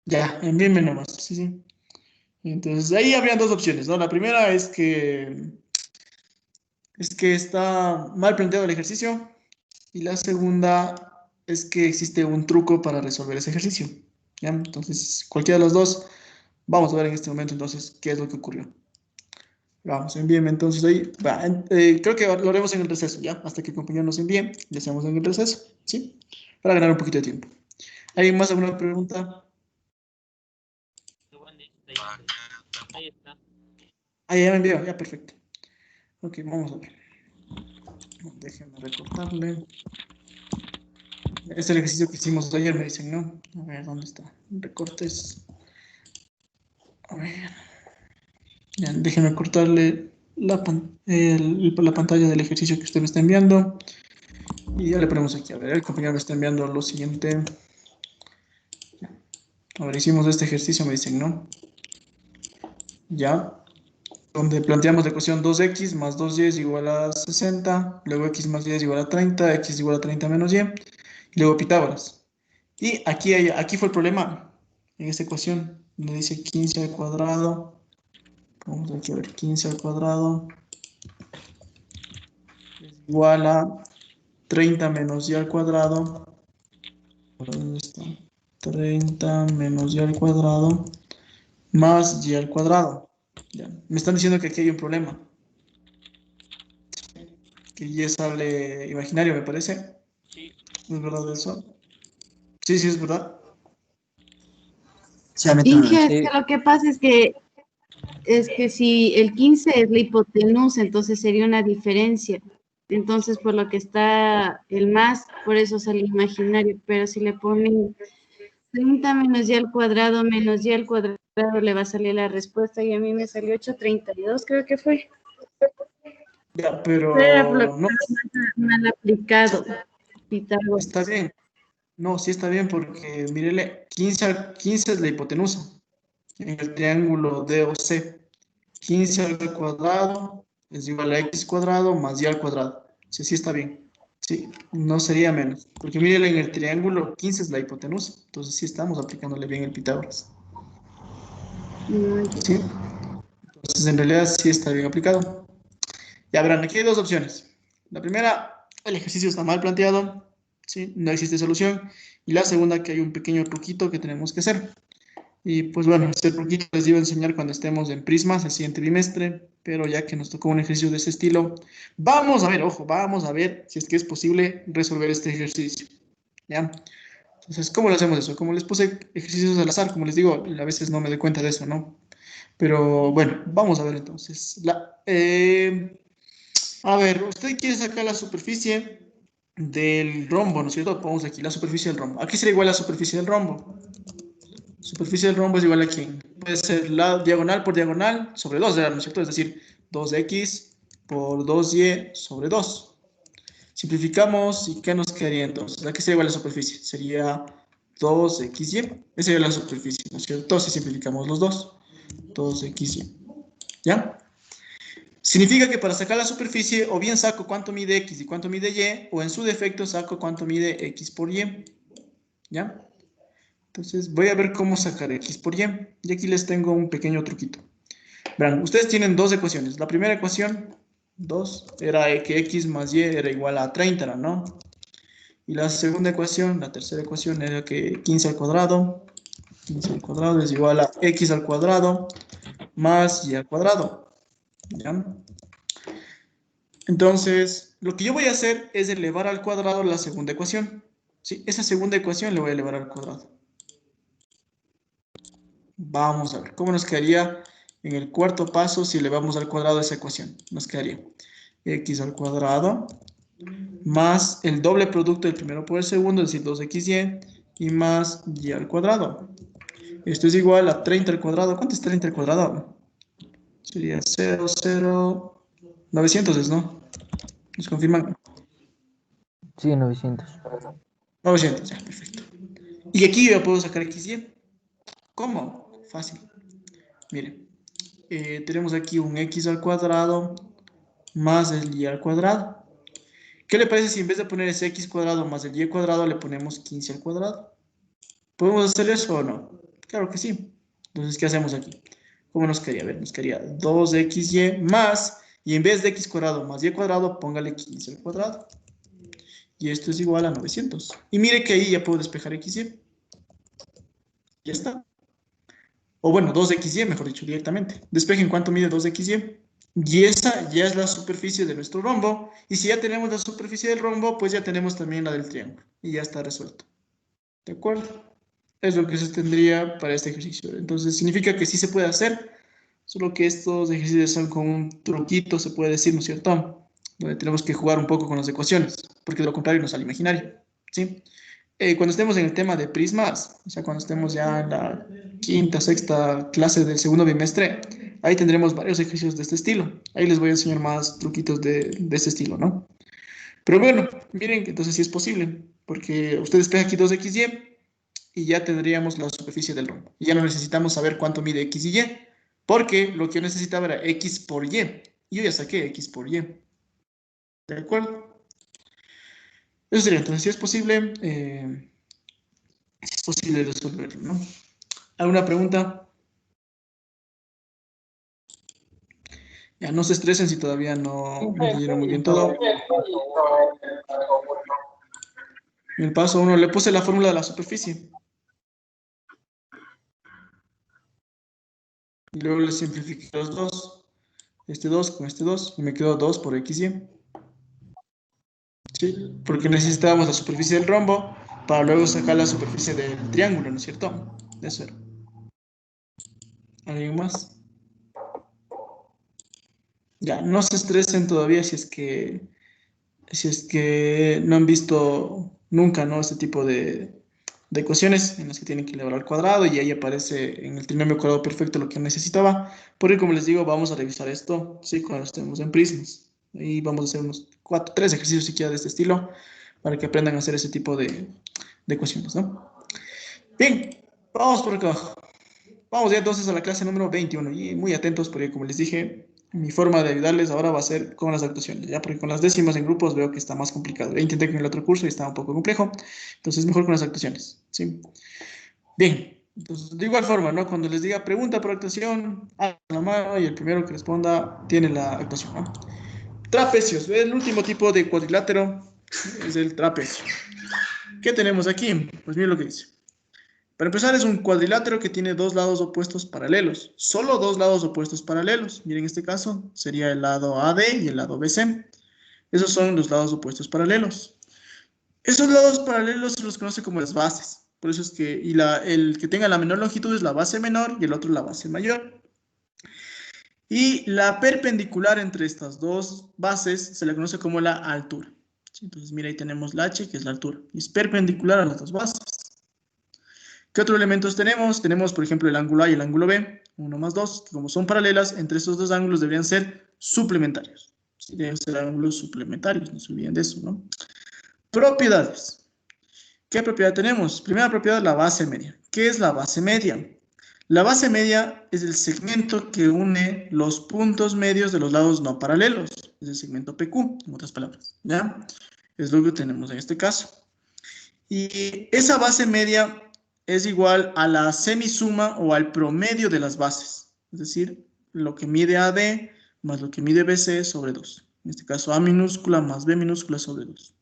Ya, envíenme nomás. Sí, sí. Entonces, ahí habrían dos opciones, ¿no? La primera es que está mal planteado el ejercicio y la segunda es que existe un truco para resolver ese ejercicio. ¿Ya? Entonces, cualquiera de los dos, vamos a ver en este momento entonces qué es lo que ocurrió. Vamos, envíenme entonces ahí. Va, creo que lo haremos en el receso, ¿ya? Hasta que el compañero nos envíe, le hacemos en el receso, ¿sí? Para ganar un poquito de tiempo. ¿Alguien más alguna pregunta? Ahí está. Ah, ya me envió, ya, perfecto. Ok, vamos a ver. Déjenme recortarle. Es el ejercicio que hicimos ayer, me dicen, ¿no? A ver, ¿dónde está? Recortes. A ver. Ya, déjenme cortarle la pantalla del ejercicio que usted me está enviando. Y ya le ponemos aquí. A ver, el compañero me está enviando lo siguiente. A ver, hicimos este ejercicio, me dicen, ¿no? Ya. Donde planteamos la ecuación 2x más 2y es igual a 60. Luego x más y es igual a 30. X igual a 30 menos y. Y luego Pitágoras. Y aquí fue el problema. En esta ecuación, donde dice 15 al cuadrado. Vamos aquí a ver, 15 al cuadrado es igual a 30 menos y al cuadrado. ¿Dónde está? 30 menos y al cuadrado más y al cuadrado. Ya. Me están diciendo que aquí hay un problema. Que y sale imaginario, me parece. Sí. ¿Es verdad eso? Sí, sí, es verdad. Sí, a mí también. Inge, es Sí, que lo que pasa es que si el 15 es la hipotenusa, entonces sería una diferencia. Entonces, por lo que está el más, por eso sale imaginario. Pero si le ponen 30 menos y al cuadrado menos y al cuadrado, le va a salir la respuesta. Y a mí me salió 832, creo que fue. Ya, Pero por lo pero que no, está mal aplicado, está Pitágoras. bien. No, sí está bien porque, mírele, 15 es la hipotenusa en el triángulo DOC. 15 al cuadrado es igual a x cuadrado más y al cuadrado. Sí, sí está bien. Sí, no sería menos. Porque mírele, en el triángulo 15 es la hipotenusa. Entonces sí estamos aplicándole bien el Pitágoras. No, ya. Sí, entonces en realidad sí está bien aplicado. Ya verán, aquí hay dos opciones. La primera, el ejercicio está mal planteado. Sí, no existe solución. Y la segunda, que hay un pequeño truquito que tenemos que hacer. Y pues bueno, este truquito les iba a enseñar cuando estemos en Prismas el siguiente bimestre, pero ya que nos tocó un ejercicio de ese estilo, vamos a ver, ojo, vamos a ver si es que es posible resolver este ejercicio. ¿Ya? Entonces, ¿cómo lo hacemos eso? Como les puse ejercicios al azar, como les digo, a veces no me doy cuenta de eso, ¿no? Pero bueno, vamos a ver entonces. A ver, usted quiere sacar la superficie del rombo, ¿no es cierto? Pongamos aquí la superficie del rombo. Aquí será igual a la superficie del rombo. Superficie del rombo es igual a quién. Puede ser la diagonal por diagonal sobre 2, ¿no es cierto? Es decir, 2x por 2y sobre 2. Simplificamos y ¿qué nos quedaría entonces? Aquí sería igual a la superficie. Sería 2xy. Esa sería la superficie, ¿no es cierto? Si simplificamos los dos. 2xy. ¿Ya? Significa que para sacar la superficie o bien saco cuánto mide x y cuánto mide y, o en su defecto saco cuánto mide x por y. ¿Ya? Entonces voy a ver cómo sacar x por y. Y aquí les tengo un pequeño truquito. Verán, ustedes tienen dos ecuaciones. La primera ecuación, 2, era que x más y era igual a 30, ¿no? Y la segunda ecuación, la tercera ecuación, era que 15 al cuadrado. 15 al cuadrado es igual a x al cuadrado más y al cuadrado. ¿Ya? Entonces, lo que yo voy a hacer es elevar al cuadrado la segunda ecuación. ¿Sí? Esa segunda ecuación le voy a elevar al cuadrado. Vamos a ver cómo nos quedaría en el cuarto paso si elevamos al cuadrado esa ecuación. Nos quedaría x al cuadrado más el doble producto del primero por el segundo, es decir, 2xy, y más y al cuadrado. Esto es igual a 30 al cuadrado. ¿Cuánto es 30 al cuadrado? Sería 0, 0, 900 es, ¿no? ¿Nos confirman? sí, 900. 900, ya, perfecto. Y aquí yo ya puedo sacar xy. ¿Cómo? Fácil. Mire, tenemos aquí un x al cuadrado más el y al cuadrado. ¿Qué le parece si en vez de poner ese x cuadrado más el y cuadrado le ponemos 15 al cuadrado? ¿Podemos hacer eso o no? Claro que sí. Entonces, ¿qué hacemos aquí? ¿Cómo nos quedaría? A ver, nos quedaría 2xy más, y en vez de x cuadrado más y cuadrado, póngale 15 al cuadrado. Y esto es igual a 900. Y mire que ahí ya puedo despejar xy. Ya está. O bueno, 2xy, mejor dicho, directamente. Despejen cuánto mide 2xy. Y esa ya es la superficie de nuestro rombo. Y si ya tenemos la superficie del rombo, pues ya tenemos también la del triángulo. Y ya está resuelto. ¿De acuerdo? Es lo que se tendría para este ejercicio. Entonces, significa que sí se puede hacer, solo que estos ejercicios son con un truquito, se puede decir, ¿no es cierto? Donde tenemos que jugar un poco con las ecuaciones, porque de lo contrario nos sale imaginario, ¿sí? Cuando estemos en el tema de prismas, o sea, cuando estemos ya en la quinta, sexta clase del segundo bimestre, ahí tendremos varios ejercicios de este estilo. Ahí les voy a enseñar más truquitos de este estilo, ¿no? Pero bueno, miren que entonces sí es posible, porque ustedes ven aquí 2xy y ya tendríamos la superficie del rombo. Y ya no necesitamos saber cuánto mide x y y, porque lo que yo necesitaba era x por y. Y yo ya saqué x por y. ¿De acuerdo? Eso sería, entonces, si es posible resolverlo, ¿no? ¿Alguna pregunta? Ya no se estresen si todavía no leyeron muy bien todo. En el paso 1 le puse la fórmula de la superficie. Y luego le simplifiqué los dos. Este 2 con este 2. Y me quedó 2 por xy. ¿Sí? Porque necesitábamos la superficie del rombo para luego sacar la superficie del triángulo, ¿no es cierto? Eso era. ¿Alguien más? Ya, no se estresen todavía si es que no han visto nunca, ¿no? Este tipo de ecuaciones en las que tienen que elevar al cuadrado y ahí aparece en el trinomio cuadrado perfecto lo que necesitaba. Porque como les digo, vamos a revisar esto, ¿sí? Cuando estemos en prismas. Y vamos a hacer unos 3 ejercicios siquiera de este estilo para que aprendan a hacer ese tipo de ecuaciones, ¿no? Bien, vamos por acá abajo. Vamos ya entonces a la clase número 21 y muy atentos porque como les dije, mi forma de ayudarles ahora va a ser con las actuaciones, ya porque con las décimas en grupos veo que está más complicado. Ya intenté con el otro curso y estaba un poco complejo, entonces mejor con las actuaciones, ¿sí? Bien, entonces de igual forma, ¿no? Cuando les diga pregunta por actuación, hagan la mano y el primero que responda tiene la actuación, ¿no? Trapecios, el último tipo de cuadrilátero es el trapecio. ¿Qué tenemos aquí? Pues miren lo que dice. Para empezar, es un cuadrilátero que tiene dos lados opuestos paralelos. Solo dos lados opuestos paralelos. Miren, en este caso sería el lado AD y el lado BC. Esos son los lados opuestos paralelos. Esos lados paralelos se los conoce como las bases. Por eso es que el que tenga la menor longitud es la base menor y el otro la base mayor. Y la perpendicular entre estas dos bases se le conoce como la altura. Entonces, mira, ahí tenemos la H, que es la altura. Y es perpendicular a las dos bases. ¿Qué otros elementos tenemos? Tenemos, por ejemplo, el ángulo A y el ángulo B, 1 más 2, que como son paralelas, entre estos dos ángulos deberían ser suplementarios. Sí, deben ser ángulos suplementarios, no se olviden de eso, ¿no? Propiedades. ¿Qué propiedad tenemos? Primera propiedad, la base media. ¿Qué es la base media? La base media es el segmento que une los puntos medios de los lados no paralelos. Es el segmento PQ, en otras palabras, ¿ya? Es lo que tenemos en este caso. Y esa base media es igual a la semisuma o al promedio de las bases. Es decir, lo que mide AD más lo que mide BC sobre 2. En este caso, A minúscula más B minúscula sobre 2.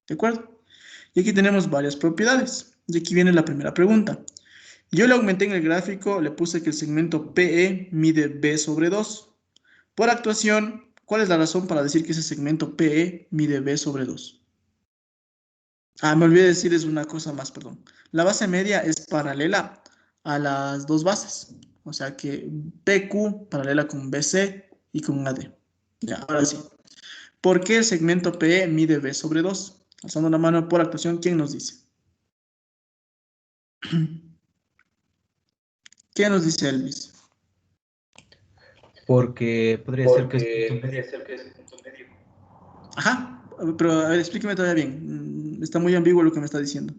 ¿De acuerdo? Y aquí tenemos varias propiedades. Y aquí viene la primera pregunta. Yo le aumenté en el gráfico, le puse que el segmento PE mide B sobre 2. Por actuación, ¿cuál es la razón para decir que ese segmento PE mide B sobre 2? Ah, me olvidé decirles una cosa más, perdón. La base media es paralela a las dos bases. O sea que PQ paralela con BC y con AD. Ya, ahora sí. ¿Por qué el segmento PE mide B sobre 2? Alzando la mano por actuación, ¿quién nos dice? ¿Qué nos dice Elvis? Porque podría ser que es punto medio. Ajá, pero a ver, explíqueme todavía bien. Está muy ambiguo lo que me está diciendo.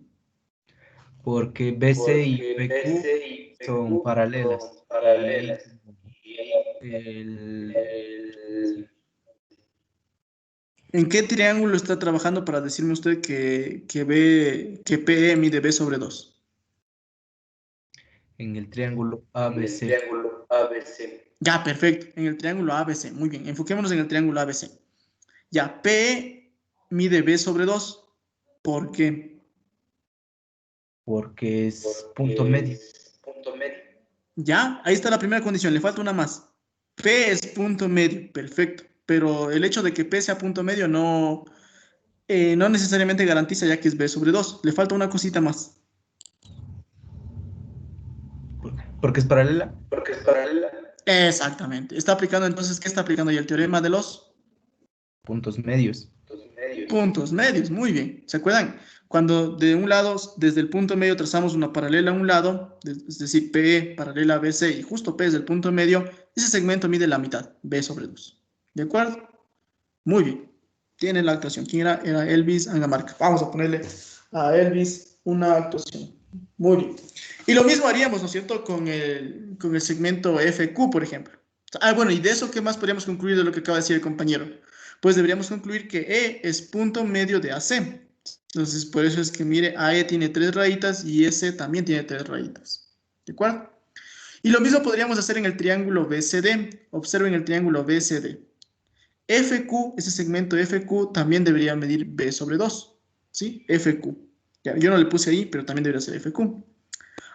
Porque BC y PQ son paralelas. Y el, ¿En qué triángulo está trabajando para decirme usted que PE mide B sobre 2? En el triángulo ABC. Ya, perfecto. En el triángulo ABC. Muy bien. Enfoquémonos en el triángulo ABC. Ya, P mide B sobre 2. ¿Por qué? Porque es punto medio. Ya, ahí está la primera condición. Le falta una más. P es punto medio. Perfecto. Pero el hecho de que P sea punto medio no necesariamente garantiza ya que es B sobre 2. Le falta una cosita más. Porque es paralela. Exactamente. Está aplicando entonces, ¿qué está aplicando ya? El teorema de los Puntos medios. puntos medios. Muy bien. ¿Se acuerdan? Cuando de un lado, desde el punto medio, trazamos una paralela a un lado, es decir, PE paralela a BC y justo P es el punto medio, ese segmento mide la mitad, B sobre 2. ¿De acuerdo? Muy bien. Tiene la actuación. ¿Quién era? Era Elvis Angamarca. Vamos a ponerle a Elvis una actuación. Muy bien. Y lo mismo haríamos, ¿no es cierto?, con el segmento FQ, por ejemplo. Bueno, y de eso, ¿qué más podríamos concluir de lo que acaba de decir el compañero? Pues deberíamos concluir que E es punto medio de AC. Entonces, por eso es que, mire, AE tiene 3 rayitas y S también tiene 3 rayitas. ¿De acuerdo? Y lo mismo podríamos hacer en el triángulo BCD. Observen el triángulo BCD. FQ, ese segmento FQ también debería medir B sobre 2. ¿Sí? FQ. Ya, yo no le puse ahí, pero también debería ser FQ.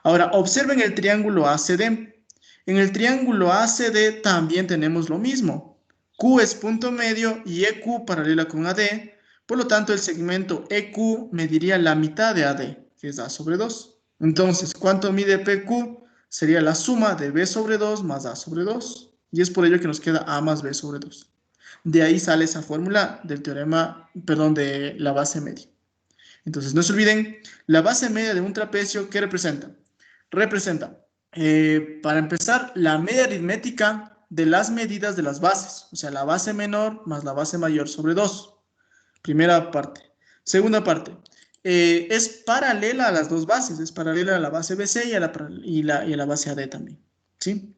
Ahora, observen el triángulo ACD. En el triángulo ACD también tenemos lo mismo. Q es punto medio y EQ paralela con AD. Por lo tanto, el segmento EQ mediría la mitad de AD, que es A sobre 2. Entonces, ¿cuánto mide PQ? Sería la suma de B sobre 2 más A sobre 2. Y es por ello que nos queda A más B sobre 2. De ahí sale esa fórmula del teorema, perdón, de la base media. Entonces, no se olviden, la base media de un trapecio, ¿qué representa? Representa, para empezar, la media aritmética de las medidas de las bases, o sea, la base menor más la base mayor sobre 2. Primera parte. Segunda parte, es paralela a las dos bases, es paralela a la base BC y a la base AD también, ¿sí?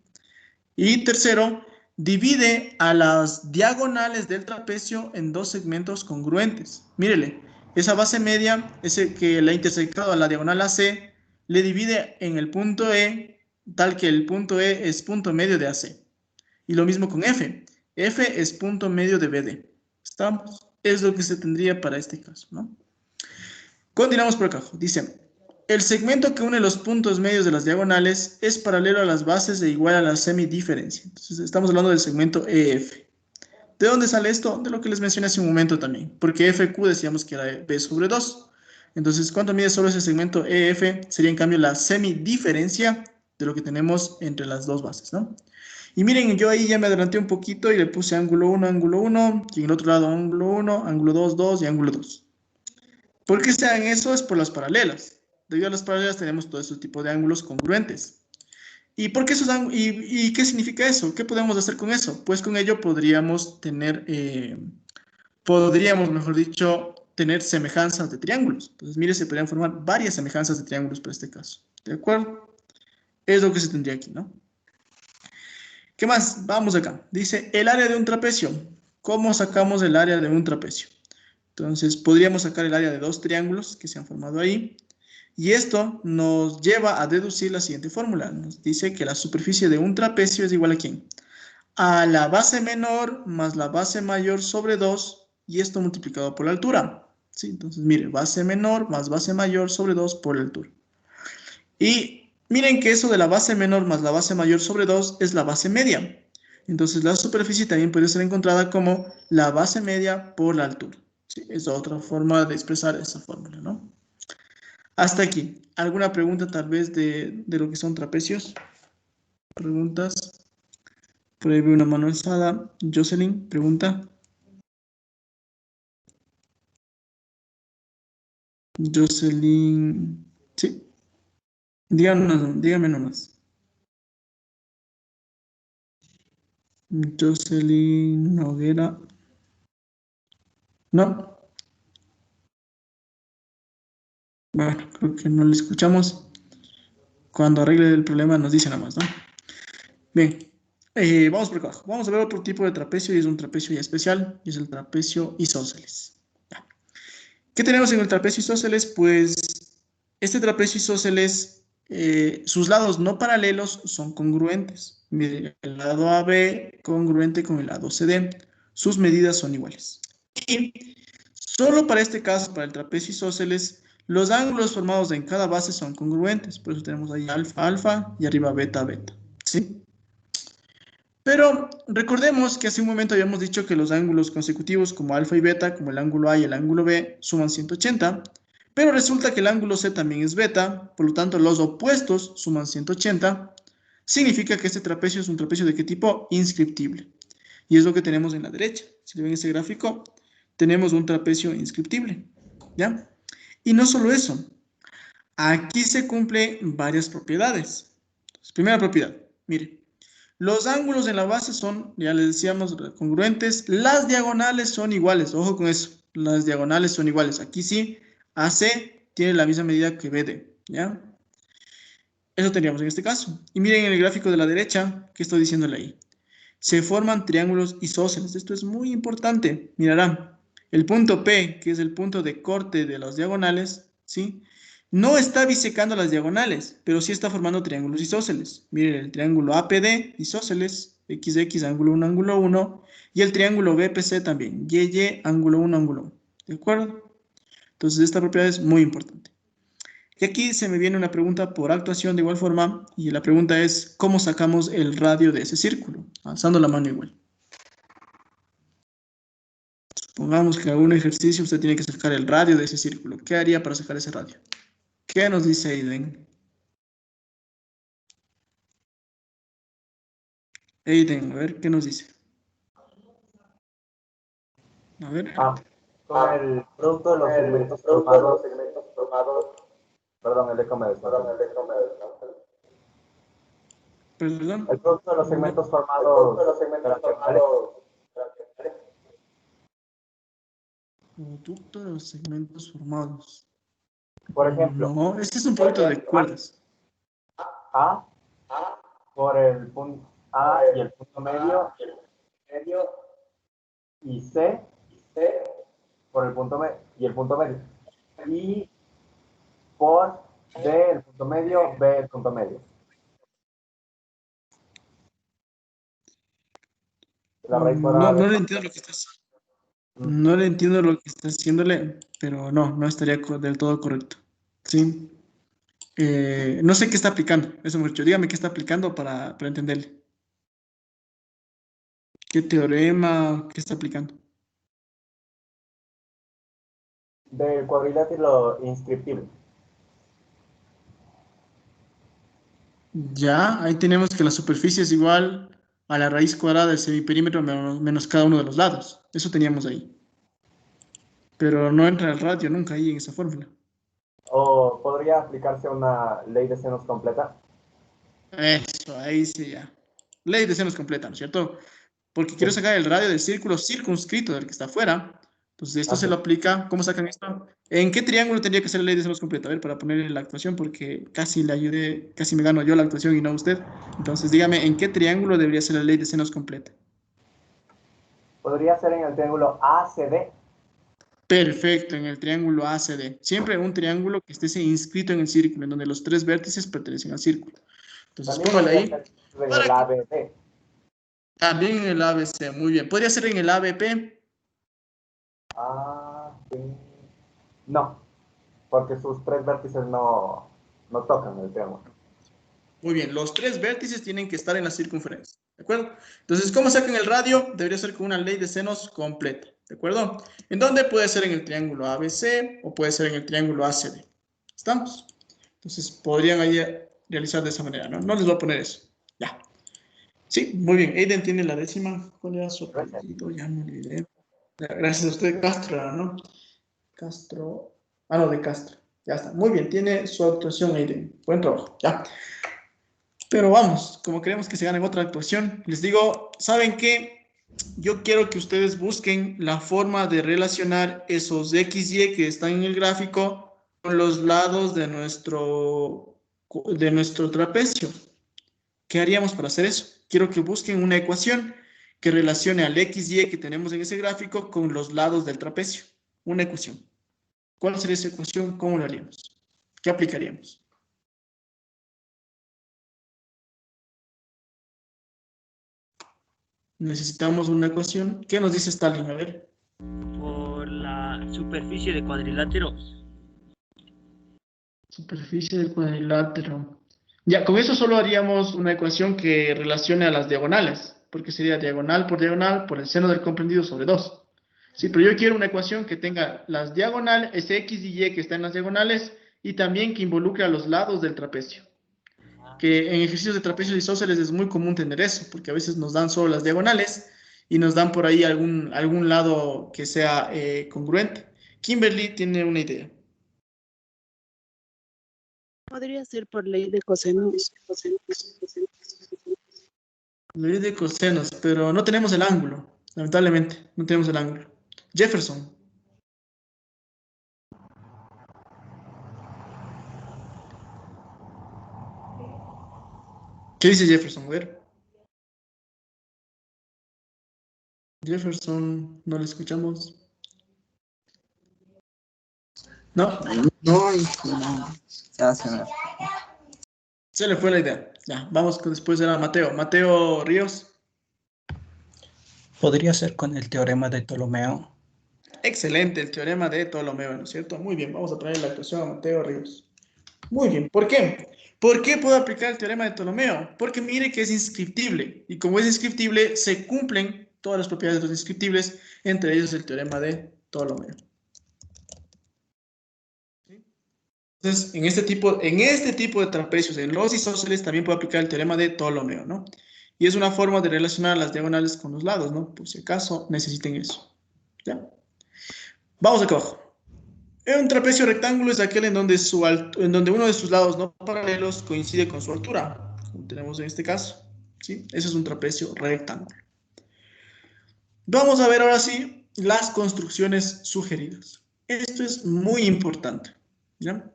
Y tercero, divide a las diagonales del trapecio en dos segmentos congruentes. Mírele, esa base media, ese que le ha intersectado a la diagonal AC, le divide en el punto E, tal que el punto E es punto medio de AC. Y lo mismo con F. F es punto medio de BD. ¿Estamos? Es lo que se tendría para este caso, ¿no? Continuamos por acá. Dice, el segmento que une los puntos medios de las diagonales es paralelo a las bases e igual a la semidiferencia. Entonces, estamos hablando del segmento EF. ¿De dónde sale esto? De lo que les mencioné hace un momento también. Porque FQ decíamos que era B sobre 2. Entonces, ¿cuánto mide solo ese segmento EF? Sería en cambio la semidiferencia de lo que tenemos entre las dos bases, ¿no? Y miren, yo ahí ya me adelanté un poquito y le puse ángulo 1, y en el otro lado ángulo 1, ángulo 2, 2 y ángulo 2. ¿Por qué se hagan eso? Es por las paralelas. Debido a las paralelas tenemos todo ese tipo de ángulos congruentes. ¿Y por qué esos y qué significa eso? ¿Qué podemos hacer con eso? Pues con ello podríamos tener, mejor dicho, tener semejanzas de triángulos. Entonces, mire, se podrían formar varias semejanzas de triángulos para este caso. ¿De acuerdo? Es lo que se tendría aquí, ¿no? ¿Qué más? Vamos acá. Dice, el área de un trapecio. ¿Cómo sacamos el área de un trapecio? Entonces, podríamos sacar el área de dos triángulos que se han formado ahí. Y esto nos lleva a deducir la siguiente fórmula. Nos dice que la superficie de un trapecio es igual a ¿quién? A la base menor más la base mayor sobre 2 y esto multiplicado por la altura. ¿Sí? Entonces, mire, base menor más base mayor sobre 2 por la altura. Y miren que eso de la base menor más la base mayor sobre 2 es la base media. Entonces, la superficie también puede ser encontrada como la base media por la altura. ¿Sí? Es otra forma de expresar esa fórmula, ¿no? Hasta aquí. ¿Alguna pregunta tal vez de lo que son trapecios? ¿Preguntas? Por ahí veo una mano alzada. Jocelyn, pregunta. Jocelyn, sí. Dígame nomás. Jocelyn Noguera. No. Bueno, creo que no le escuchamos. Cuando arregle el problema nos dice nada más, ¿no? Bien. Vamos por acá. Vamos a ver otro tipo de trapecio y es un trapecio ya especial. Y es el trapecio isósceles. ¿Qué tenemos en el trapecio isósceles? Pues este trapecio isósceles sus lados no paralelos son congruentes. Mire, el lado AB congruente con el lado CD. Sus medidas son iguales. Y solo para este caso, para el trapecio isósceles, los ángulos formados en cada base son congruentes. Por eso tenemos ahí alfa, alfa y arriba beta, beta. ¿Sí? Pero recordemos que hace un momento habíamos dicho que los ángulos consecutivos como alfa y beta, como el ángulo A y el ángulo B, suman 180. Pero resulta que el ángulo C también es beta, por lo tanto los opuestos suman 180. Significa que este trapecio es un trapecio ¿de qué tipo? Inscriptible. Y es lo que tenemos en la derecha. Si ven ese gráfico, tenemos un trapecio inscriptible. ¿Ya? Y no solo eso. Aquí se cumplen varias propiedades. Entonces, primera propiedad, mire. Los ángulos en la base son, ya les decíamos, congruentes. Las diagonales son iguales. Ojo con eso. Las diagonales son iguales. Aquí sí, AC tiene la misma medida que BD. ¿Ya? Eso tendríamos en este caso. Y miren en el gráfico de la derecha, ¿qué estoy diciéndole ahí? Se forman triángulos isósceles. Esto es muy importante. Mirarán, el punto P, que es el punto de corte de las diagonales, ¿sí? No está bisecando las diagonales, pero sí está formando triángulos isósceles. Miren, el triángulo APD, isósceles, XX, ángulo 1, ángulo 1, y el triángulo BPC también, YY, ángulo 1, ángulo 1. ¿De acuerdo? Entonces, esta propiedad es muy importante. Y aquí se me viene una pregunta por actuación de igual forma, y la pregunta es, ¿cómo sacamos el radio de ese círculo? Alzando la mano igual. Supongamos que en algún ejercicio usted tiene que sacar el radio de ese círculo. ¿Qué haría para sacar ese radio? ¿Qué nos dice Aiden? Aiden, a ver, ¿qué nos dice? A ver. Con el producto de los segmentos formados. Perdón, el eco me desconectó. Perdón. El producto de los segmentos formados. Producto de los segmentos formados. Por ejemplo, No, este es un producto de cuerdas. A por el punto A y el punto medio, y C por el punto medio y el punto medio, y por D el punto medio, B el punto medio. La raíz cuadrada No de le entiendo lo que estás. No le entiendo lo que está haciéndole, pero no estaría del todo correcto. ¿Sí? No sé qué está aplicando, eso me dicho. Dígame qué está aplicando para entenderle. ¿Qué teorema? ¿Qué está aplicando? del cuadrilátero inscriptible. Ya, ahí tenemos que la superficie es igual a la raíz cuadrada del semiperímetro menos cada uno de los lados. Eso teníamos ahí. Pero no entra el radio nunca ahí en esa fórmula. ¿O podría aplicarse una ley de senos completa? Eso, ahí sí ya. Ley de senos completa, ¿no es cierto? Porque quiero sacar el radio del círculo circunscrito del que está afuera. Entonces, esto se lo aplica. ¿Cómo sacan esto? ¿En qué triángulo tendría que ser la ley de senos completa? A ver, para ponerle la actuación, porque casi le ayudé, casi me gano yo la actuación y no usted. Entonces, dígame, ¿en qué triángulo debería ser la ley de senos completa? Podría ser en el triángulo ACD. Perfecto, en el triángulo ACD. Siempre un triángulo que esté inscrito en el círculo, en donde los tres vértices pertenecen al círculo. Entonces, También póngale podría ahí. ser en el ABD. También en el ABC, muy bien. ¿Podría ser en el ABP? Sí. No, porque sus tres vértices no tocan el triángulo. Muy bien, los tres vértices tienen que estar en la circunferencia, ¿de acuerdo? Entonces, ¿cómo sacan el radio? Debería ser con una ley de senos completa, ¿de acuerdo? ¿En dónde puede ser? En el triángulo ABC o puede ser en el triángulo ACD. ¿Estamos? Entonces, podrían ahí realizar de esa manera, ¿no? No les voy a poner eso. Ya. Sí, muy bien. Aiden tiene la décima. ¿Cuál era su apellido? Ya me olvidé. Gracias a usted, Castro, ¿no? Castro. Ah, no, de Castro. Ya está. Muy bien, tiene su actuación, Aiden. Buen trabajo. Ya. Pero vamos, como queremos que se gane otra actuación, les digo, ¿saben qué? Yo quiero que ustedes busquen la forma de relacionar esos XY que están en el gráfico con los lados de nuestro trapecio. ¿Qué haríamos para hacer eso? Quiero que busquen una ecuación que relacione al XY que tenemos en ese gráfico con los lados del trapecio. Una ecuación. ¿Cuál sería esa ecuación? ¿Cómo lo haríamos? ¿Qué aplicaríamos? Necesitamos una ecuación. ¿Qué nos dice Stalin? A ver. Por la superficie de cuadriláteros. Superficie del cuadrilátero. Ya, con eso solo haríamos una ecuación que relacione a las diagonales, porque sería diagonal por el seno del comprendido sobre 2. Sí, pero yo quiero una ecuación que tenga las diagonales, ese x y y que está en las diagonales, y también que involucre a los lados del trapecio. Que en ejercicios de trapecios isósceles es muy común tener eso, porque a veces nos dan solo las diagonales y nos dan por ahí algún lado que sea congruente. Kimberly tiene una idea. Podría ser por ley de cosenos. Ley de cosenos, pero no tenemos el ángulo, lamentablemente, no tenemos el ángulo. Jefferson. ¿Qué dice Jefferson? A ver. Jefferson, no le escuchamos. No, No, ya se me... se le fue la idea. Ya, vamos con después era Mateo. Mateo Ríos. Podría ser con el teorema de Ptolomeo. Excelente, el teorema de Ptolomeo, ¿no es cierto? Muy bien, vamos a poner la ecuación a Mateo Ríos. Muy bien, ¿por qué? ¿Por qué puedo aplicar el teorema de Ptolomeo? Porque mire que es inscriptible, y como es inscriptible, se cumplen todas las propiedades de los inscriptibles, entre ellos el teorema de Ptolomeo. Entonces, en este tipo de trapecios, en los isósceles, también puedo aplicar el teorema de Ptolomeo, ¿no? Y es una forma de relacionar las diagonales con los lados, ¿no? Por si acaso necesiten eso. ¿Ya? Vamos acá abajo. Un trapecio rectángulo es aquel en donde uno de sus lados no paralelos coincide con su altura, como tenemos en este caso. ¿Sí? Ese es un trapecio rectángulo. Vamos a ver ahora sí las construcciones sugeridas. Esto es muy importante, ¿ya?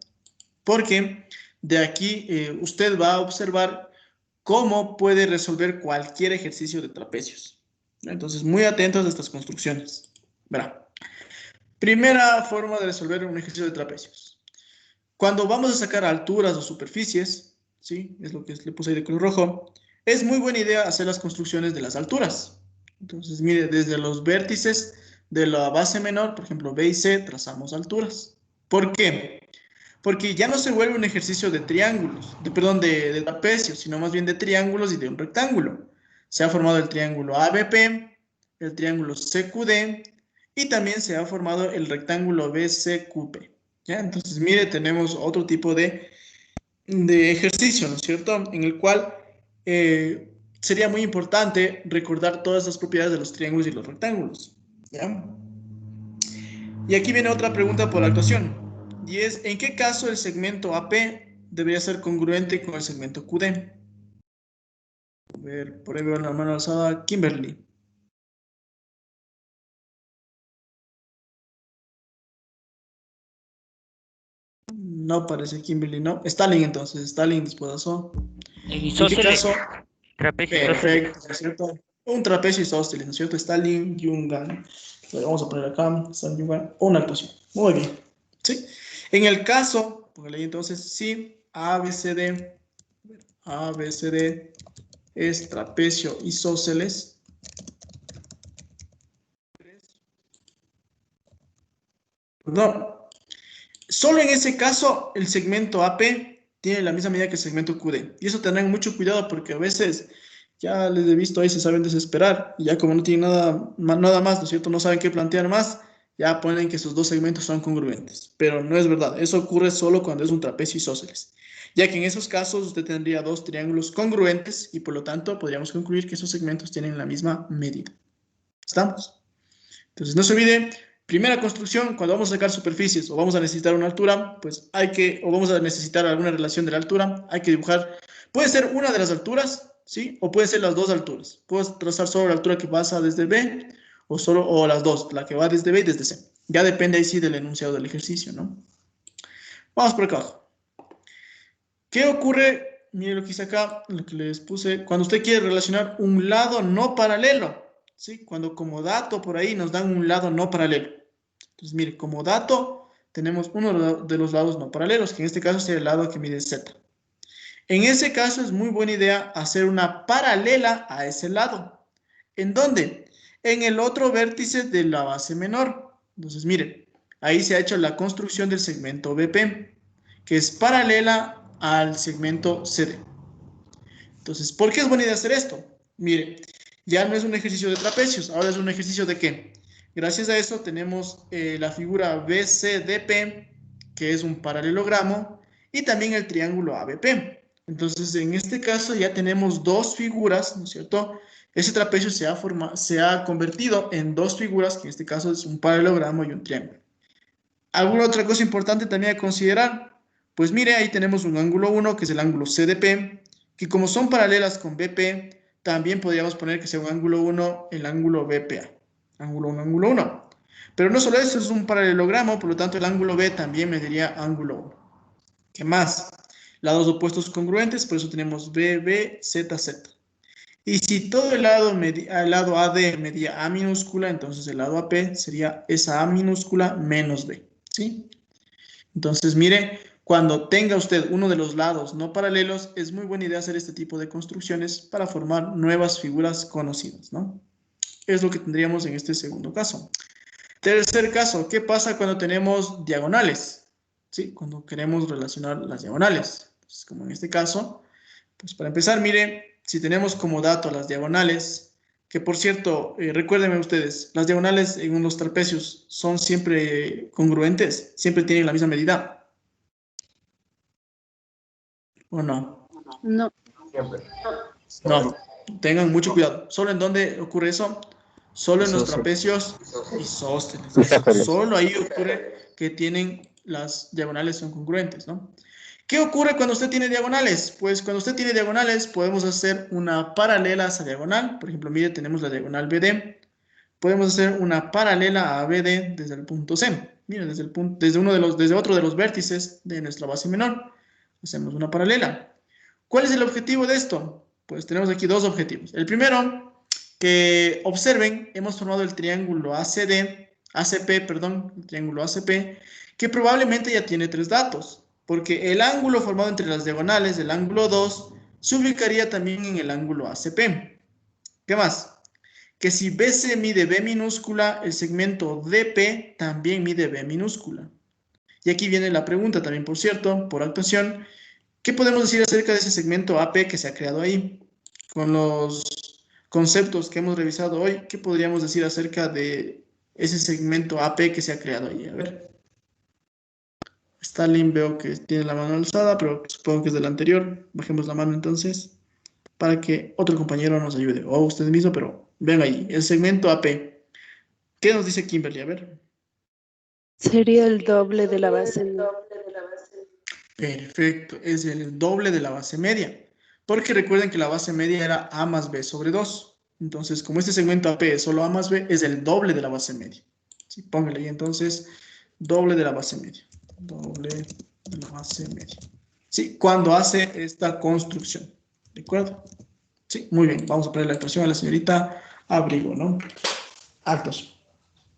Porque de aquí usted va a observar cómo puede resolver cualquier ejercicio de trapecios. ¿Ya? Entonces, muy atentos a estas construcciones. Verá. Primera forma de resolver un ejercicio de trapecios. Cuando vamos a sacar alturas o superficies, ¿sí? Es lo que le puse ahí de color rojo, es muy buena idea hacer las construcciones de las alturas. Entonces, mire, desde los vértices de la base menor, por ejemplo, B y C, trazamos alturas. ¿Por qué? Porque ya no se vuelve un ejercicio de triángulos, de trapecios, sino más bien de triángulos y de un rectángulo. Se ha formado el triángulo ABP, el triángulo CQD, y también se ha formado el rectángulo BCQP. ¿Ya? Entonces, mire, tenemos otro tipo de ejercicio, ¿no es cierto? En el cual sería muy importante recordar todas las propiedades de los triángulos y los rectángulos. ¿Ya? Y aquí viene otra pregunta por actuación. Y es, ¿en qué caso el segmento AP debería ser congruente con el segmento QD? A ver, por ahí veo la mano alzada, Kimberly. No parece Kimberly, ¿no? Stalin entonces, Stalin después. En ¿En qué isósceles, caso? trapecio isósceles. Perfecto, ¿no es cierto? Un trapecio isósceles, ¿no es cierto? Stalin, Jungan. Vamos a poner acá, Stalin, Jungan, una actuación. Muy bien, ¿sí? En el caso, póngale ahí entonces, sí, ABCD es trapecio isósceles. No, solo en ese caso el segmento AP tiene la misma medida que el segmento QD. Y eso tendrán mucho cuidado porque a veces ya les he visto ahí se saben desesperar. Y ya como no tienen nada más, ¿no es cierto? No saben qué plantear más, ya ponen que esos dos segmentos son congruentes. Pero no es verdad. Eso ocurre solo cuando es un trapecio isósceles. Ya que en esos casos usted tendría dos triángulos congruentes y por lo tanto podríamos concluir que esos segmentos tienen la misma medida. ¿Estamos? Entonces no se olvide. Primera construcción, cuando vamos a sacar superficies o vamos a necesitar una altura, pues o vamos a necesitar alguna relación de la altura, hay que dibujar, puede ser una de las alturas, ¿sí? O puede ser las dos alturas. Puedo trazar solo la altura que pasa desde B o las dos, la que va desde B y desde C. Ya depende ahí sí del enunciado del ejercicio, ¿no? Vamos por acá abajo. ¿Qué ocurre? Miren lo que hice acá, lo que les puse, cuando usted quiere relacionar un lado no paralelo, ¿sí? Cuando como dato por ahí nos dan un lado no paralelo. Entonces, mire, como dato tenemos uno de los lados no paralelos, que en este caso sería el lado que mide Z. En ese caso es muy buena idea hacer una paralela a ese lado. ¿En dónde? En el otro vértice de la base menor. Entonces, miren, ahí se ha hecho la construcción del segmento BP, que es paralela al segmento CD. Entonces, ¿por qué es buena idea hacer esto? Mire, ya no es un ejercicio de trapecios, ahora es un ejercicio de ¿qué? Gracias a eso tenemos la figura BCDP, que es un paralelogramo, y también el triángulo ABP. Entonces, en este caso ya tenemos dos figuras, ¿no es cierto? Ese trapecio se ha convertido en dos figuras, que en este caso es un paralelogramo y un triángulo. ¿Alguna otra cosa importante también a considerar? Pues mire, ahí tenemos un ángulo 1, que es el ángulo CDP, que como son paralelas con BP, también podríamos poner que sea un ángulo 1, el ángulo BPA. Ángulo 1, ángulo 1. Pero no solo eso, es un paralelogramo, por lo tanto el ángulo B también me diría ángulo 1. ¿Qué más? Lados opuestos congruentes, por eso tenemos B, Z, Z. Y si todo el lado AD medía A minúscula, entonces el lado AP sería esa A minúscula menos B, ¿sí? Entonces, mire, cuando tenga usted uno de los lados no paralelos, es muy buena idea hacer este tipo de construcciones para formar nuevas figuras conocidas, ¿no? Es lo que tendríamos en este segundo caso. Tercer caso, ¿qué pasa cuando tenemos diagonales? ¿Sí? Cuando queremos relacionar las diagonales. Entonces, como en este caso, pues para empezar, mire, si tenemos como dato las diagonales, que por cierto, recuérdenme ustedes, las diagonales en los trapecios son siempre congruentes, siempre tienen la misma medida. ¿O no? No. Siempre. No, tengan mucho cuidado. ¿Solo en dónde ocurre eso? Solo en los Isósceles. trapecios isósceles. Isósceles. Solo ahí ocurre que tienen las diagonales son congruentes, ¿no? ¿Qué ocurre cuando usted tiene diagonales? Pues cuando usted tiene diagonales podemos hacer una paralela a esa diagonal. Por ejemplo, mire, tenemos la diagonal BD. Podemos hacer una paralela a BD desde el punto C. Miren, desde otro de los vértices de nuestra base menor. Hacemos una paralela. ¿Cuál es el objetivo de esto? Pues tenemos aquí dos objetivos. El primero, que observen, hemos formado el triángulo el triángulo ACP, que probablemente ya tiene tres datos, porque el ángulo formado entre las diagonales del ángulo 2 se ubicaría también en el ángulo ACP. ¿Qué más? Que si BC mide B minúscula, el segmento DP también mide B minúscula. Y aquí viene la pregunta también, por cierto, por actuación. ¿Qué podemos decir acerca de ese segmento AP que se ha creado ahí? Con los conceptos que hemos revisado hoy, ¿qué podríamos decir acerca de ese segmento AP que se ha creado ahí? A ver. Stalin veo que tiene la mano alzada, pero supongo que es del anterior. Bajemos la mano entonces para que otro compañero nos ayude. O usted mismo, pero ven ahí. El segmento AP. ¿Qué nos dice Kimberly? A ver. Sería el doble de la base. Perfecto, es el doble de la base media. Porque recuerden que la base media era A más B sobre 2. Entonces, como este segmento AP es solo A más B, es el doble de la base media. ¿Sí? Póngale ahí entonces, doble de la base media. Doble de la base media. ¿Sí? Cuando hace esta construcción. ¿De acuerdo? Sí, muy bien. Vamos a poner la expresión a la señorita Abrigo, ¿no? Actos.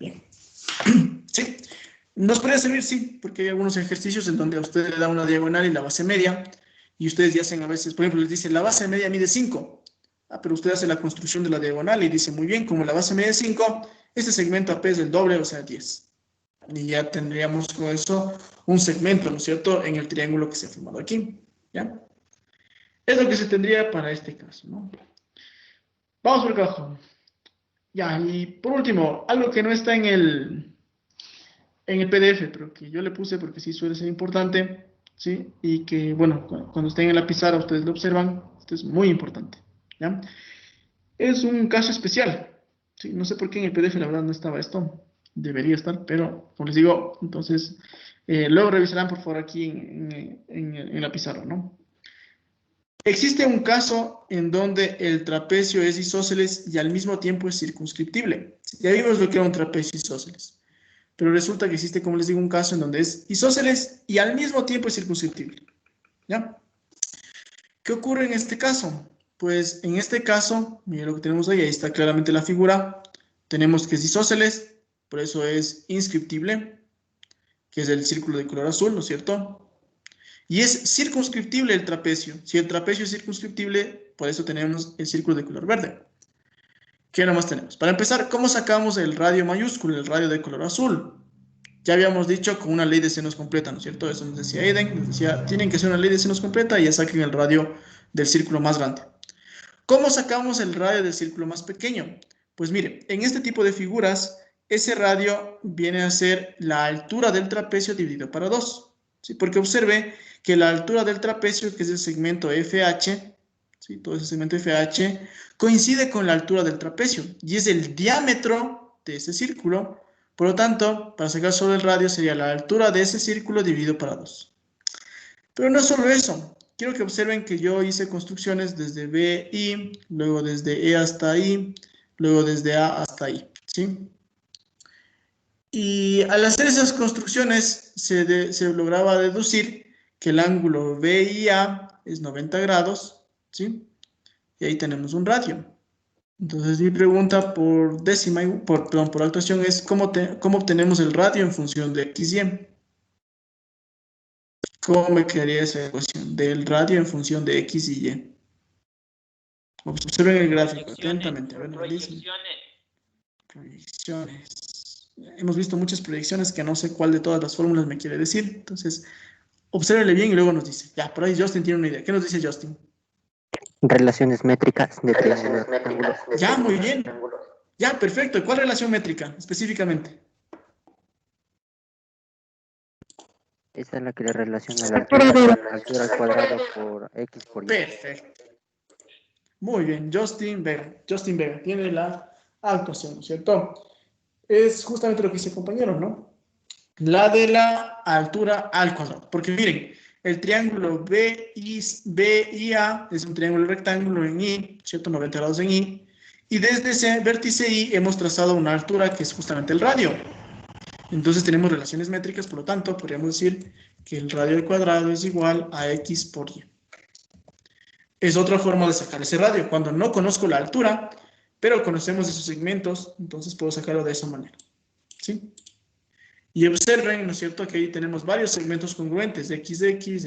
Bien. Sí. Nos podría servir, sí, porque hay algunos ejercicios en donde a usted le da una diagonal y la base media, y ustedes ya hacen a veces, por ejemplo, les dice, la base media mide 5. Pero usted hace la construcción de la diagonal y dice, muy bien, como la base media es 5, este segmento AP es el doble, o sea, 10. Y ya tendríamos con eso un segmento, ¿no es cierto?, en el triángulo que se ha formado aquí, ¿ya? Es lo que se tendría para este caso, ¿no? Vamos por acá abajo. Ya, y por último, algo que no está en el PDF, pero que yo le puse porque sí suele ser importante, ¿sí? Y que, bueno, cuando estén en la pizarra ustedes lo observan, esto es muy importante, ¿ya? Es un caso especial, ¿sí? No sé por qué en el PDF la verdad no estaba esto, debería estar, pero como les digo, entonces, luego revisarán por favor aquí en la pizarra, ¿no? Existe un caso en donde el trapecio es isósceles y al mismo tiempo es circunscriptible. Ya vimos lo que era un trapecio isósceles. Pero resulta que existe, como les digo, un caso en donde es isósceles y al mismo tiempo es circunscriptible. ¿Ya? ¿Qué ocurre en este caso? Pues en este caso, miren lo que tenemos ahí está claramente la figura. Tenemos que es isósceles, por eso es inscriptible, que es el círculo de color azul, ¿no es cierto? Y es circunscriptible el trapecio. Si el trapecio es circunscriptible, por eso tenemos el círculo de color verde. ¿Qué nomás tenemos? Para empezar, ¿cómo sacamos el radio mayúsculo, el radio de color azul? Ya habíamos dicho con una ley de senos completa, ¿no es cierto? Eso nos decía Aiden, nos decía, tienen que ser una ley de senos completa y ya saquen el radio del círculo más grande. ¿Cómo sacamos el radio del círculo más pequeño? Pues mire, en este tipo de figuras, ese radio viene a ser la altura del trapecio dividido para 2. ¿Sí? Porque observe que la altura del trapecio, que es el segmento FH, ¿sí? Todo ese segmento FH, coincide con la altura del trapecio y es el diámetro de ese círculo. Por lo tanto, para sacar solo el radio sería la altura de ese círculo dividido para 2. Pero no solo eso. Quiero que observen que yo hice construcciones desde B, I, luego desde E hasta I, luego desde A hasta I, ¿sí? Y al hacer esas construcciones se lograba deducir que el ángulo BIA es 90 grados, ¿sí? Y ahí tenemos un radio. Entonces mi pregunta por décima, perdón, por actuación es ¿cómo obtenemos el radio en función de X y Y? ¿Cómo me quedaría esa ecuación del radio en función de X y Y? Observen el gráfico atentamente. A ver, nos dicen. Proyecciones. Hemos visto muchas proyecciones que no sé cuál de todas las fórmulas me quiere decir. Entonces, obsérvenle bien y luego nos dice. Ya, por ahí Justin tiene una idea. ¿Qué nos dice Justin? Relaciones métricas de triángulos. Ya, muy bien. Ya, perfecto. ¿Y cuál relación métrica específicamente? Esa es la que le relaciona la altura al cuadrado por X por Y. Perfecto. Muy bien, Justin Vega. Justin Vega tiene la actuación, ¿no es cierto? Es justamente lo que dice el compañero, ¿no? La de la altura al cuadrado. Porque miren, el triángulo BIA es un triángulo rectángulo en I, ¿cierto? 90 grados en I. Y desde ese vértice I hemos trazado una altura que es justamente el radio. Entonces tenemos relaciones métricas, por lo tanto, podríamos decir que el radio al cuadrado es igual a X por Y. Es otra forma de sacar ese radio. Cuando no conozco la altura, pero conocemos esos segmentos, entonces puedo sacarlo de esa manera. ¿Sí? Y observen, ¿no es cierto? Que ahí tenemos varios segmentos congruentes, XX, XX,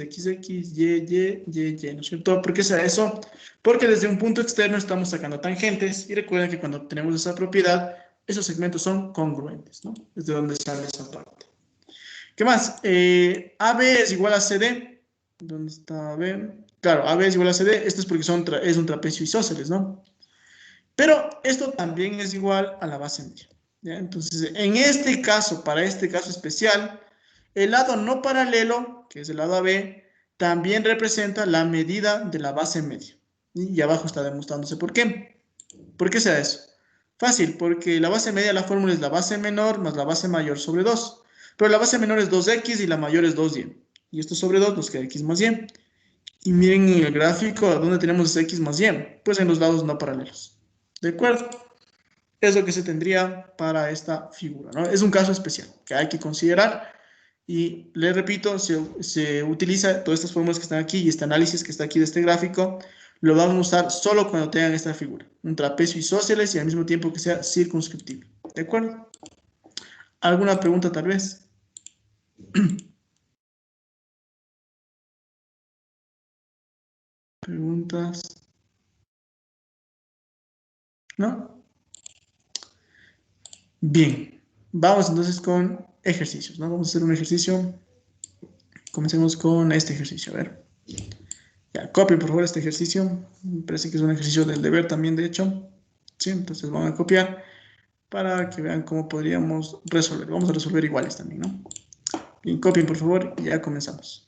Y, ¿no es cierto? ¿Por qué sea eso? Porque desde un punto externo estamos sacando tangentes y recuerden que cuando tenemos esa propiedad, esos segmentos son congruentes, ¿no? Desde donde sale esa parte. ¿Qué más? AB es igual a CD. ¿Dónde está AB? Claro, AB es igual a CD. Esto es porque es un trapecio isósceles, ¿no? Pero esto también es igual a la base media. ¿Ya? Entonces, en este caso, para este caso especial, el lado no paralelo, que es el lado AB, también representa la medida de la base media. Y abajo está demostrándose por qué. ¿Por qué sea eso? Fácil, porque la base media, la fórmula es la base menor más la base mayor sobre 2. Pero la base menor es 2x y la mayor es 2y. Y esto sobre 2 nos queda x más y. Y miren en el gráfico a dónde tenemos ese x más y. Pues en los lados no paralelos. ¿De acuerdo? Es lo que se tendría para esta figura, ¿no? Es un caso especial que hay que considerar. Y les repito, se utiliza todas estas fórmulas que están aquí y este análisis que está aquí de este gráfico, lo vamos a usar solo cuando tengan esta figura. Un trapecio isósceles y al mismo tiempo que sea circunscriptible. ¿De acuerdo? ¿Alguna pregunta tal vez? ¿Preguntas? ¿No? Bien. Vamos entonces con ejercicios, ¿no? Vamos a hacer un ejercicio. Comencemos con este ejercicio. A ver. Ya, copien por favor este ejercicio. Me parece que es un ejercicio del deber también, de hecho. Sí, entonces van a copiar para que vean cómo podríamos resolver. Vamos a resolver iguales también, ¿no? Bien, copien por favor y ya comenzamos.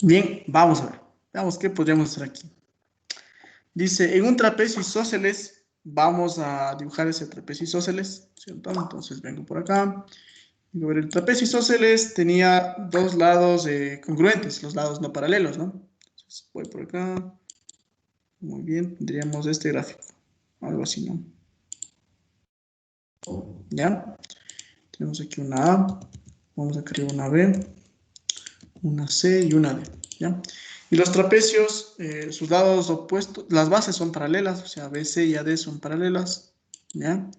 Bien, vamos a ver. Veamos qué podríamos hacer aquí. Dice, en un trapecio isósceles, vamos a dibujar ese trapecio isósceles, ¿cierto? Entonces vengo por acá. Y a ver, el trapecio isósceles tenía dos lados congruentes, los lados no paralelos, ¿no? Entonces voy por acá. Muy bien, tendríamos este gráfico. Algo así, ¿no? ¿Ya? Tenemos aquí una A. Vamos a crear una B, una C y una D, ¿ya? Y los trapecios, sus lados opuestos, las bases son paralelas, o sea, BC y AD son paralelas, ¿ya?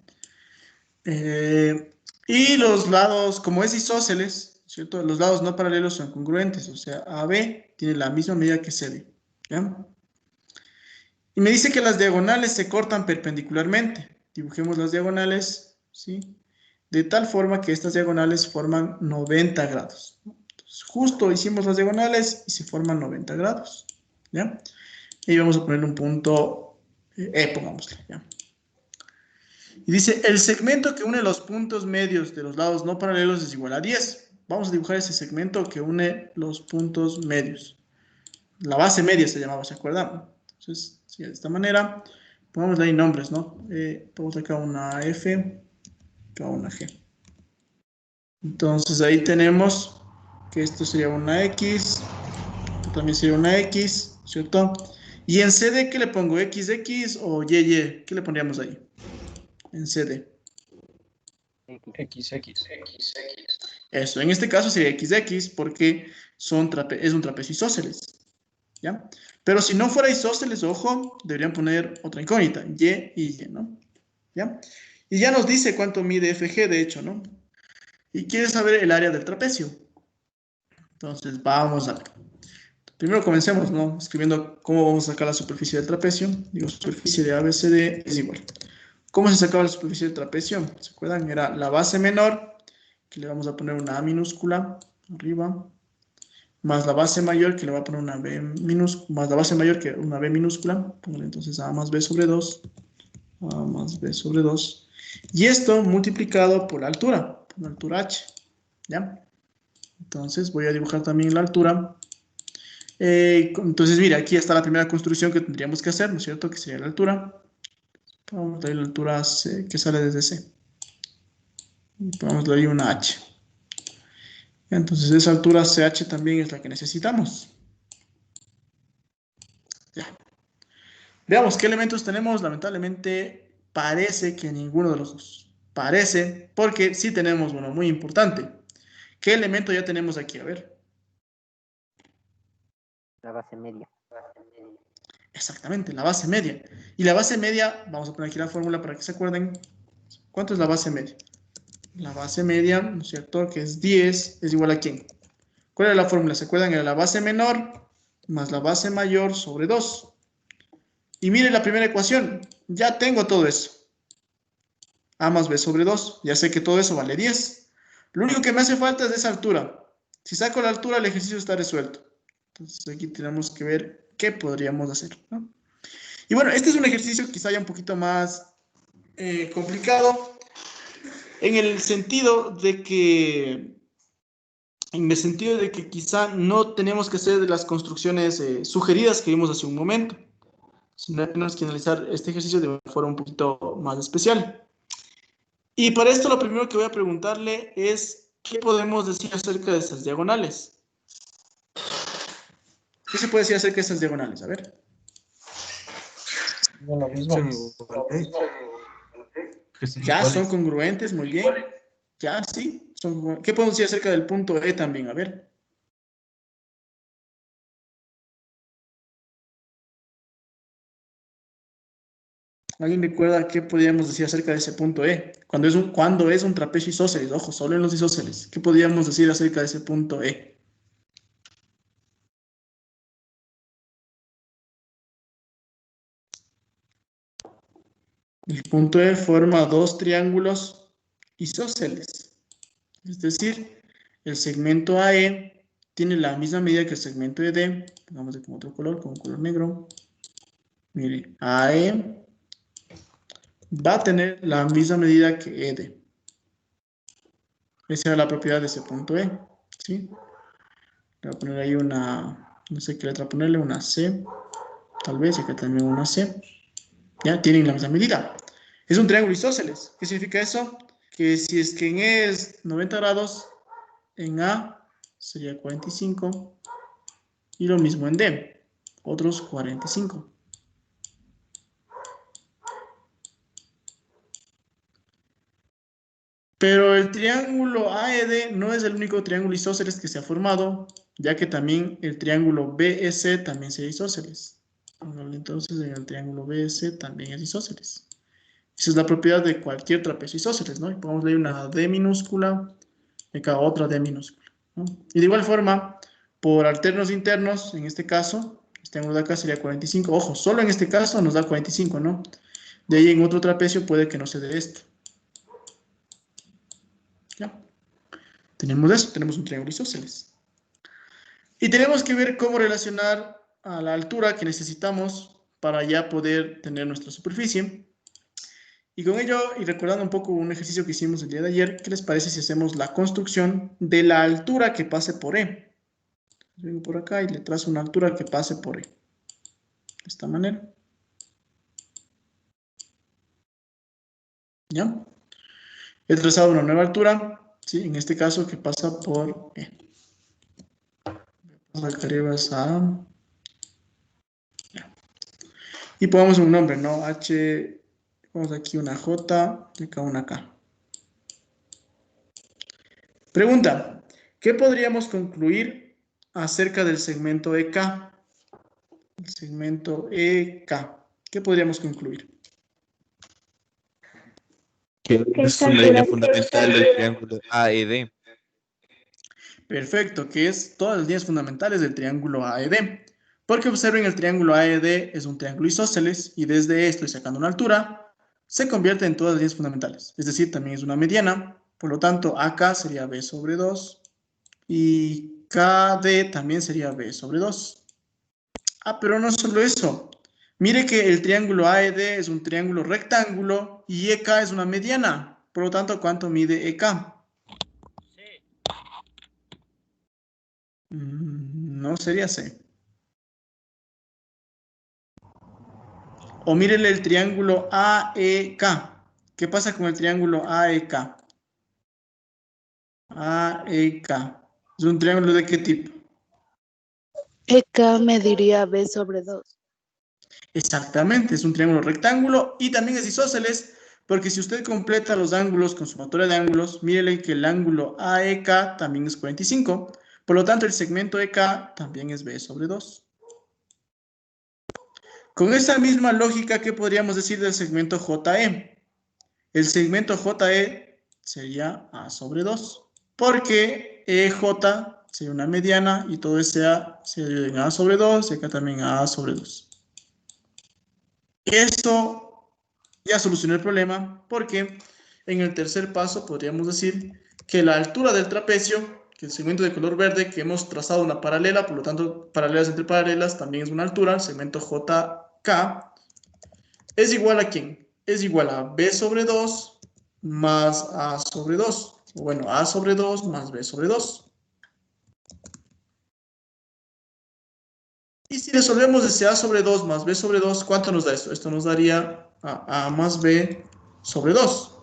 Y los lados, como es isósceles, ¿cierto? Los lados no paralelos son congruentes, o sea, AB tiene la misma medida que CD, ¿ya? Y me dice que las diagonales se cortan perpendicularmente. Dibujemos las diagonales, ¿sí? De tal forma que estas diagonales forman 90 grados. Entonces, justo hicimos las diagonales y se forman 90 grados, ¿ya? Y vamos a poner un punto pongámosle, ¿ya? Y dice, el segmento que une los puntos medios de los lados no paralelos es igual a 10. Vamos a dibujar ese segmento que une los puntos medios. La base media se llamaba, ¿se acuerdan? Entonces, sí, de esta manera, pongámosle ahí nombres, ¿no? Ponemos acá una F, acá una G. Entonces ahí tenemos que esto sería una X, esto también sería una X, ¿cierto? Y en CD, ¿qué le pongo? XX o YY, ¿qué le pondríamos ahí? En CD. XX. Eso, en este caso sería XX porque es un trapecio isósceles, ¿ya? Pero si no fuera isósceles, ojo, deberían poner otra incógnita, Y y Y, ¿no? ¿Ya? Y ya nos dice cuánto mide FG, de hecho, ¿no? Y quiere saber el área del trapecio. Entonces, vamos a ver. Primero comencemos, ¿no? Escribiendo cómo vamos a sacar la superficie del trapecio. Digo, superficie de ABCD es igual. ¿Cómo se sacaba la superficie del trapecio? ¿Se acuerdan? Era la base menor, que le vamos a poner una A minúscula arriba, más la base mayor, que le va a poner una B minúscula, más la base mayor que una B minúscula. Póngale entonces A más B sobre 2. A más B sobre 2. Y esto multiplicado por la altura H. ¿Ya? Entonces voy a dibujar también la altura. Entonces, mira, aquí está la primera construcción que tendríamos que hacer, ¿no es cierto? Que sería la altura. Vamos a darle la altura C, que sale desde C. Vamos a darle una H. Entonces, esa altura CH también es la que necesitamos. Ya. Veamos qué elementos tenemos. Lamentablemente, parece que ninguno de los dos. Parece, porque sí tenemos uno muy importante. ¿Qué elemento ya tenemos aquí? A ver. La base media. Exactamente, la base media. Y la base media, vamos a poner aquí la fórmula para que se acuerden. ¿Cuánto es la base media? La base media, ¿no es cierto? Que es 10, es igual a ¿quién? ¿Cuál era la fórmula? ¿Se acuerdan? Era la base menor más la base mayor sobre 2. Y miren la primera ecuación. Ya tengo todo eso. A más B sobre 2. Ya sé que todo eso vale 10. Lo único que me hace falta es esa altura. Si saco la altura, el ejercicio está resuelto. Entonces aquí tenemos que ver qué podríamos hacer, ¿no? Y bueno, este es un ejercicio quizá ya un poquito más complicado en el sentido de que quizá no tenemos que hacer de las construcciones sugeridas que vimos hace un momento, sino tenemos que analizar este ejercicio de una forma un poquito más especial. Y para esto lo primero que voy a preguntarle es ¿qué podemos decir acerca de estas diagonales? ¿Qué se puede decir acerca de estas diagonales? A ver. Lo mismo. Ya son congruentes, muy bien. Ya, sí. ¿Qué podemos decir acerca del punto E también? A ver. ¿Alguien recuerda qué podríamos decir acerca de ese punto E? Cuando es un trapecio isósceles, ojo, solo en los isósceles. ¿Qué podríamos decir acerca de ese punto E? El punto E forma dos triángulos isósceles. Es decir, el segmento AE tiene la misma medida que el segmento ED. Pongámosle con otro color, con color negro. Mire, AE va a tener la misma medida que ED. Esa es la propiedad de ese punto E. ¿Sí? Le voy a poner ahí una No sé qué letra ponerle, una C. Tal vez, y acá también una C. Ya tienen la misma medida. Es un triángulo isósceles. ¿Qué significa eso? Que si es que en E es 90 grados, en A sería 45. Y lo mismo en D, otros 45. Pero el triángulo AED no es el único triángulo isósceles que se ha formado, ya que también el triángulo BEC también se isósceles. Entonces, en el triángulo BEC también es isósceles. Esa es la propiedad de cualquier trapecio isósceles, ¿no? Y podemos leer una D minúscula y acá otra D minúscula, ¿no? Y de igual forma, por alternos internos, en este caso, este ángulo de acá sería 45. Ojo, solo en este caso nos da 45, ¿no? De ahí en otro trapecio puede que no se dé esto. ¿Ya? Tenemos eso, tenemos un triángulo isósceles. Y tenemos que ver cómo relacionar a la altura que necesitamos para ya poder tener nuestra superficie. Y con ello, y recordando un poco un ejercicio que hicimos el día de ayer, ¿qué les parece si hacemos la construcción de la altura que pase por E? Vengo por acá y le trazo una altura que pase por E. De esta manera. ¿Ya? He trazado una nueva altura, ¿sí? En este caso que pasa por E. Sacaremos a... Y pongamos un nombre, ¿no? H, vamos aquí una J y acá una K. Pregunta, ¿qué podríamos concluir acerca del segmento EK? El segmento EK. ¿Qué podríamos concluir? Que es una línea fundamental del triángulo AED. Perfecto, que es todas las líneas fundamentales del triángulo AED. Porque observen, el triángulo AED es un triángulo isósceles y desde esto y sacando una altura, se convierte en todas las líneas fundamentales. Es decir, también es una mediana. Por lo tanto, AK sería B sobre 2 y KD también sería B sobre 2. Ah, pero no solo eso. Mire que el triángulo AED es un triángulo rectángulo y EK es una mediana. Por lo tanto, ¿cuánto mide EK? No sería C. O mírele el triángulo AEK. ¿Qué pasa con el triángulo AEK? AEK. ¿Es un triángulo de qué tipo? EK mediría B sobre 2. Exactamente, es un triángulo rectángulo y también es isósceles, porque si usted completa los ángulos con sumatoria de ángulos, mírele que el ángulo AEK también es 45. Por lo tanto, el segmento EK también es B sobre 2. Con esa misma lógica, ¿qué podríamos decir del segmento JE? El segmento JE sería A sobre 2, porque EJ sería una mediana y todo ese A se divide en A sobre 2 y acá también A sobre 2. Esto ya solucionó el problema porque en el tercer paso podríamos decir que la altura del trapecio, que el segmento de color verde, que hemos trazado una paralela, por lo tanto, paralelas entre paralelas también es una altura, el segmento JK, es igual a ¿quién? Es igual a B sobre 2 más A sobre 2. Bueno, A sobre 2 más B sobre 2. Y si resolvemos ese A sobre 2 más B sobre 2, ¿cuánto nos da esto? Esto nos daría A más B sobre 2.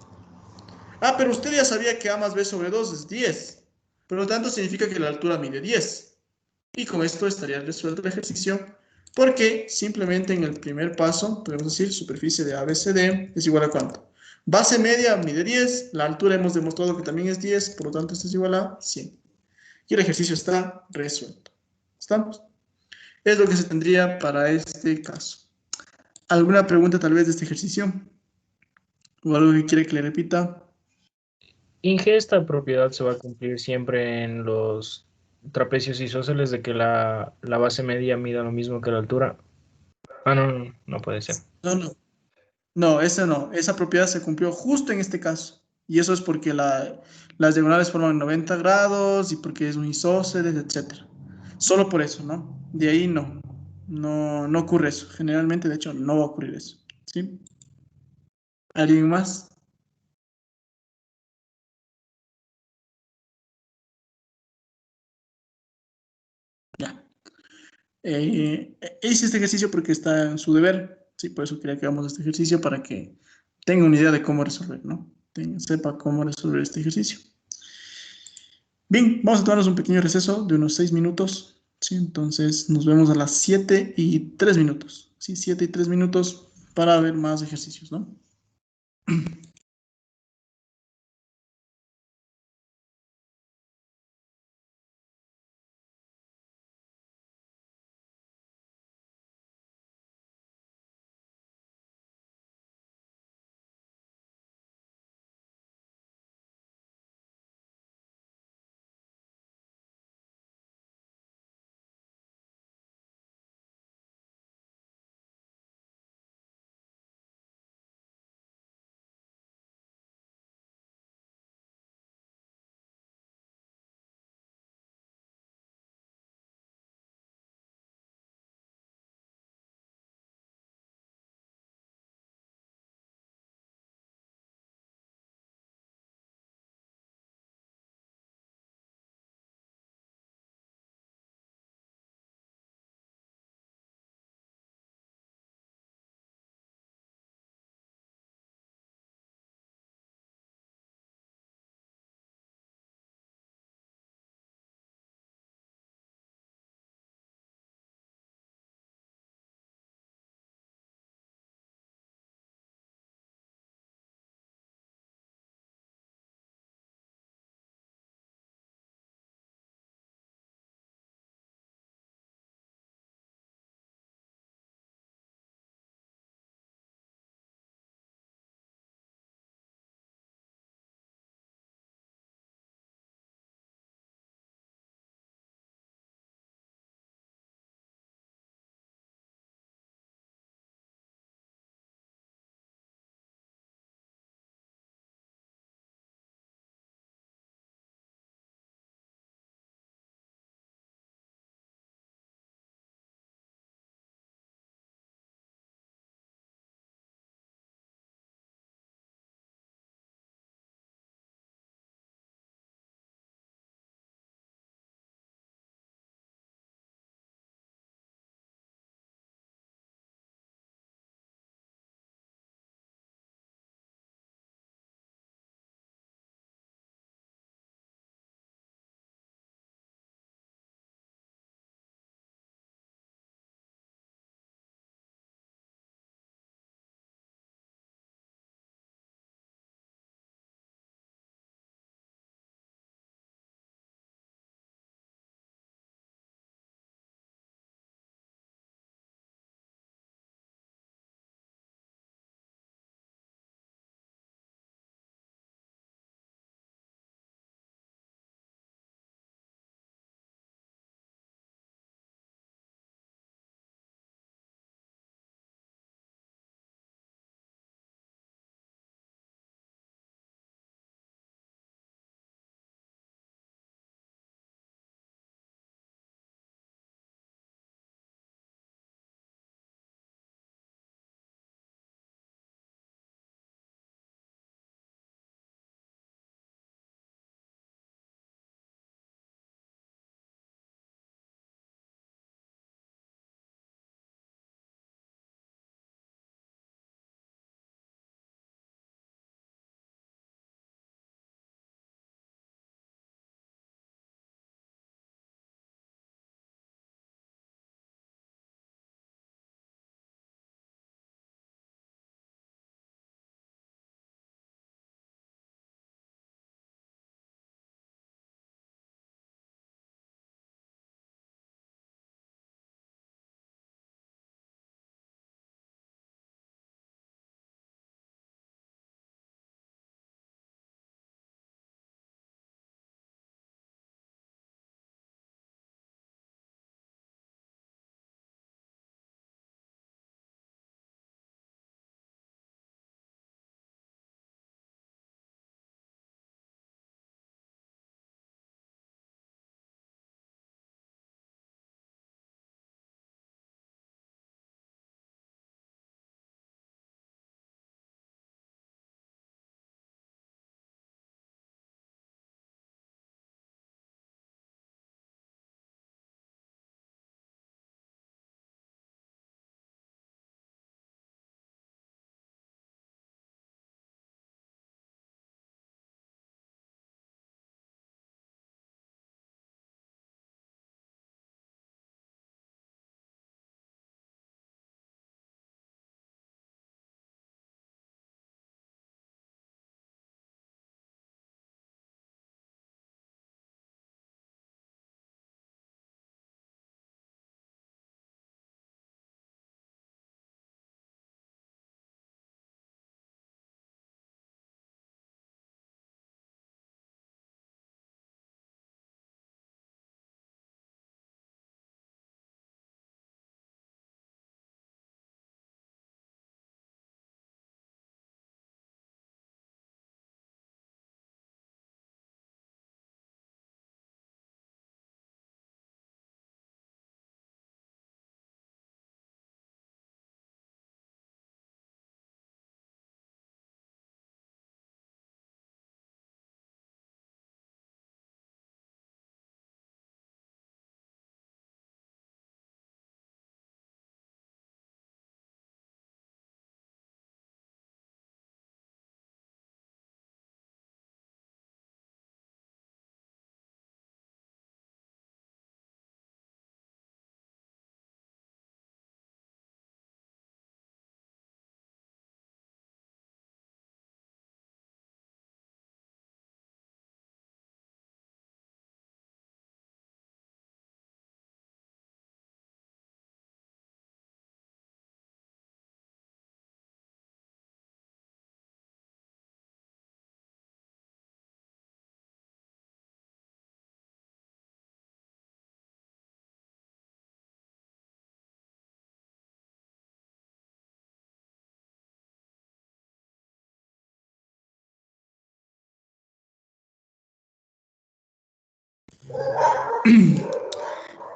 Ah, pero usted ya sabía que A más B sobre 2 es 10. Por lo tanto, significa que la altura mide 10. Y con esto estaría resuelto el ejercicio, porque simplemente en el primer paso, podemos decir, superficie de ABCD es igual a ¿cuánto? Base media mide 10, la altura hemos demostrado que también es 10, por lo tanto esto es igual a 100. Y el ejercicio está resuelto. ¿Estamos? Es lo que se tendría para este caso. ¿Alguna pregunta tal vez de este ejercicio? ¿O algo que quiere que le repita? Inge, esta propiedad se va a cumplir siempre en los trapecios isósceles de que la base media mida lo mismo que la altura. Ah, no, no puede ser. No. No, esa no. Esa propiedad se cumplió justo en este caso. Y eso es porque las diagonales forman 90 grados y porque es un isósceles, etc. Solo por eso, ¿no? De ahí no. No ocurre eso. Generalmente, de hecho, no va a ocurrir eso. ¿Sí? ¿Alguien más? Ya. hice este ejercicio porque está en su deber, sí, por eso quería que hagamos este ejercicio para que tenga una idea de cómo resolver, ¿no? Sepa cómo resolver este ejercicio. Bien, vamos a tomarnos un pequeño receso de unos 6 minutos, sí, entonces nos vemos a las 7:03, sí, 7:03 para ver más ejercicios, ¿no?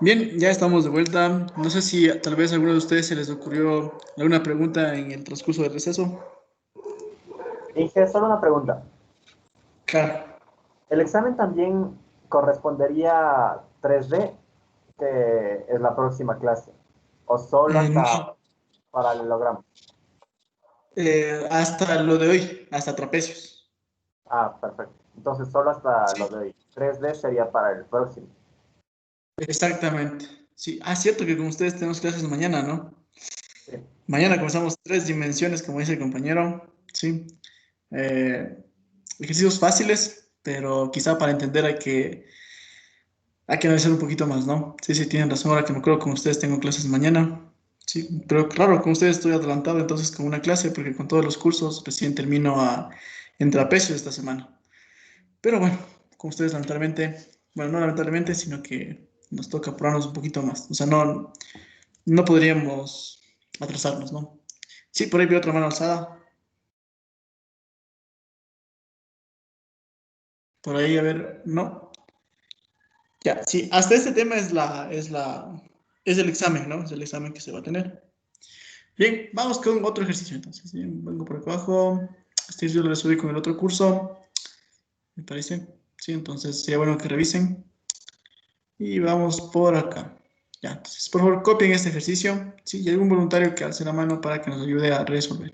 Bien, ya estamos de vuelta. No sé si tal vez a alguno de ustedes se les ocurrió alguna pregunta en el transcurso del receso. Inge, solo una pregunta. Claro. ¿El examen también correspondería a 3D, que es la próxima clase? ¿O solo hasta paralelogramo? Hasta lo de hoy, hasta trapecios. Ah, perfecto. Entonces solo hasta Sí. lo de hoy. 3D sería para el próximo. Exactamente. Sí. Ah, cierto que con ustedes tenemos clases mañana, ¿no? Sí. Mañana comenzamos 3 dimensiones, como dice el compañero. Sí. Ejercicios fáciles, pero quizá para entender hay que analizar un poquito más, ¿no? Sí, sí, tienen razón. Ahora que me acuerdo con ustedes tengo clases mañana. Sí, pero claro, con ustedes estoy adelantado entonces con una clase, porque con todos los cursos recién termino en trapecio esta semana. Pero bueno, con ustedes lamentablemente, bueno, no lamentablemente, sino que nos toca apurarnos un poquito más. O sea, no podríamos atrasarnos, ¿no? Sí, por ahí veo otra mano alzada. Por ahí, a ver, no. Ya, sí, hasta este tema es el examen, ¿no? Es el examen que se va a tener. Bien, vamos con otro ejercicio entonces. Bien, vengo por acá abajo. Este ejercicio lo resolví con el otro curso, me parece. Sí, entonces sería bueno que revisen. Y vamos por acá. Ya, entonces, por favor, copien este ejercicio. Sí, y algún voluntario que alce la mano para que nos ayude a resolver.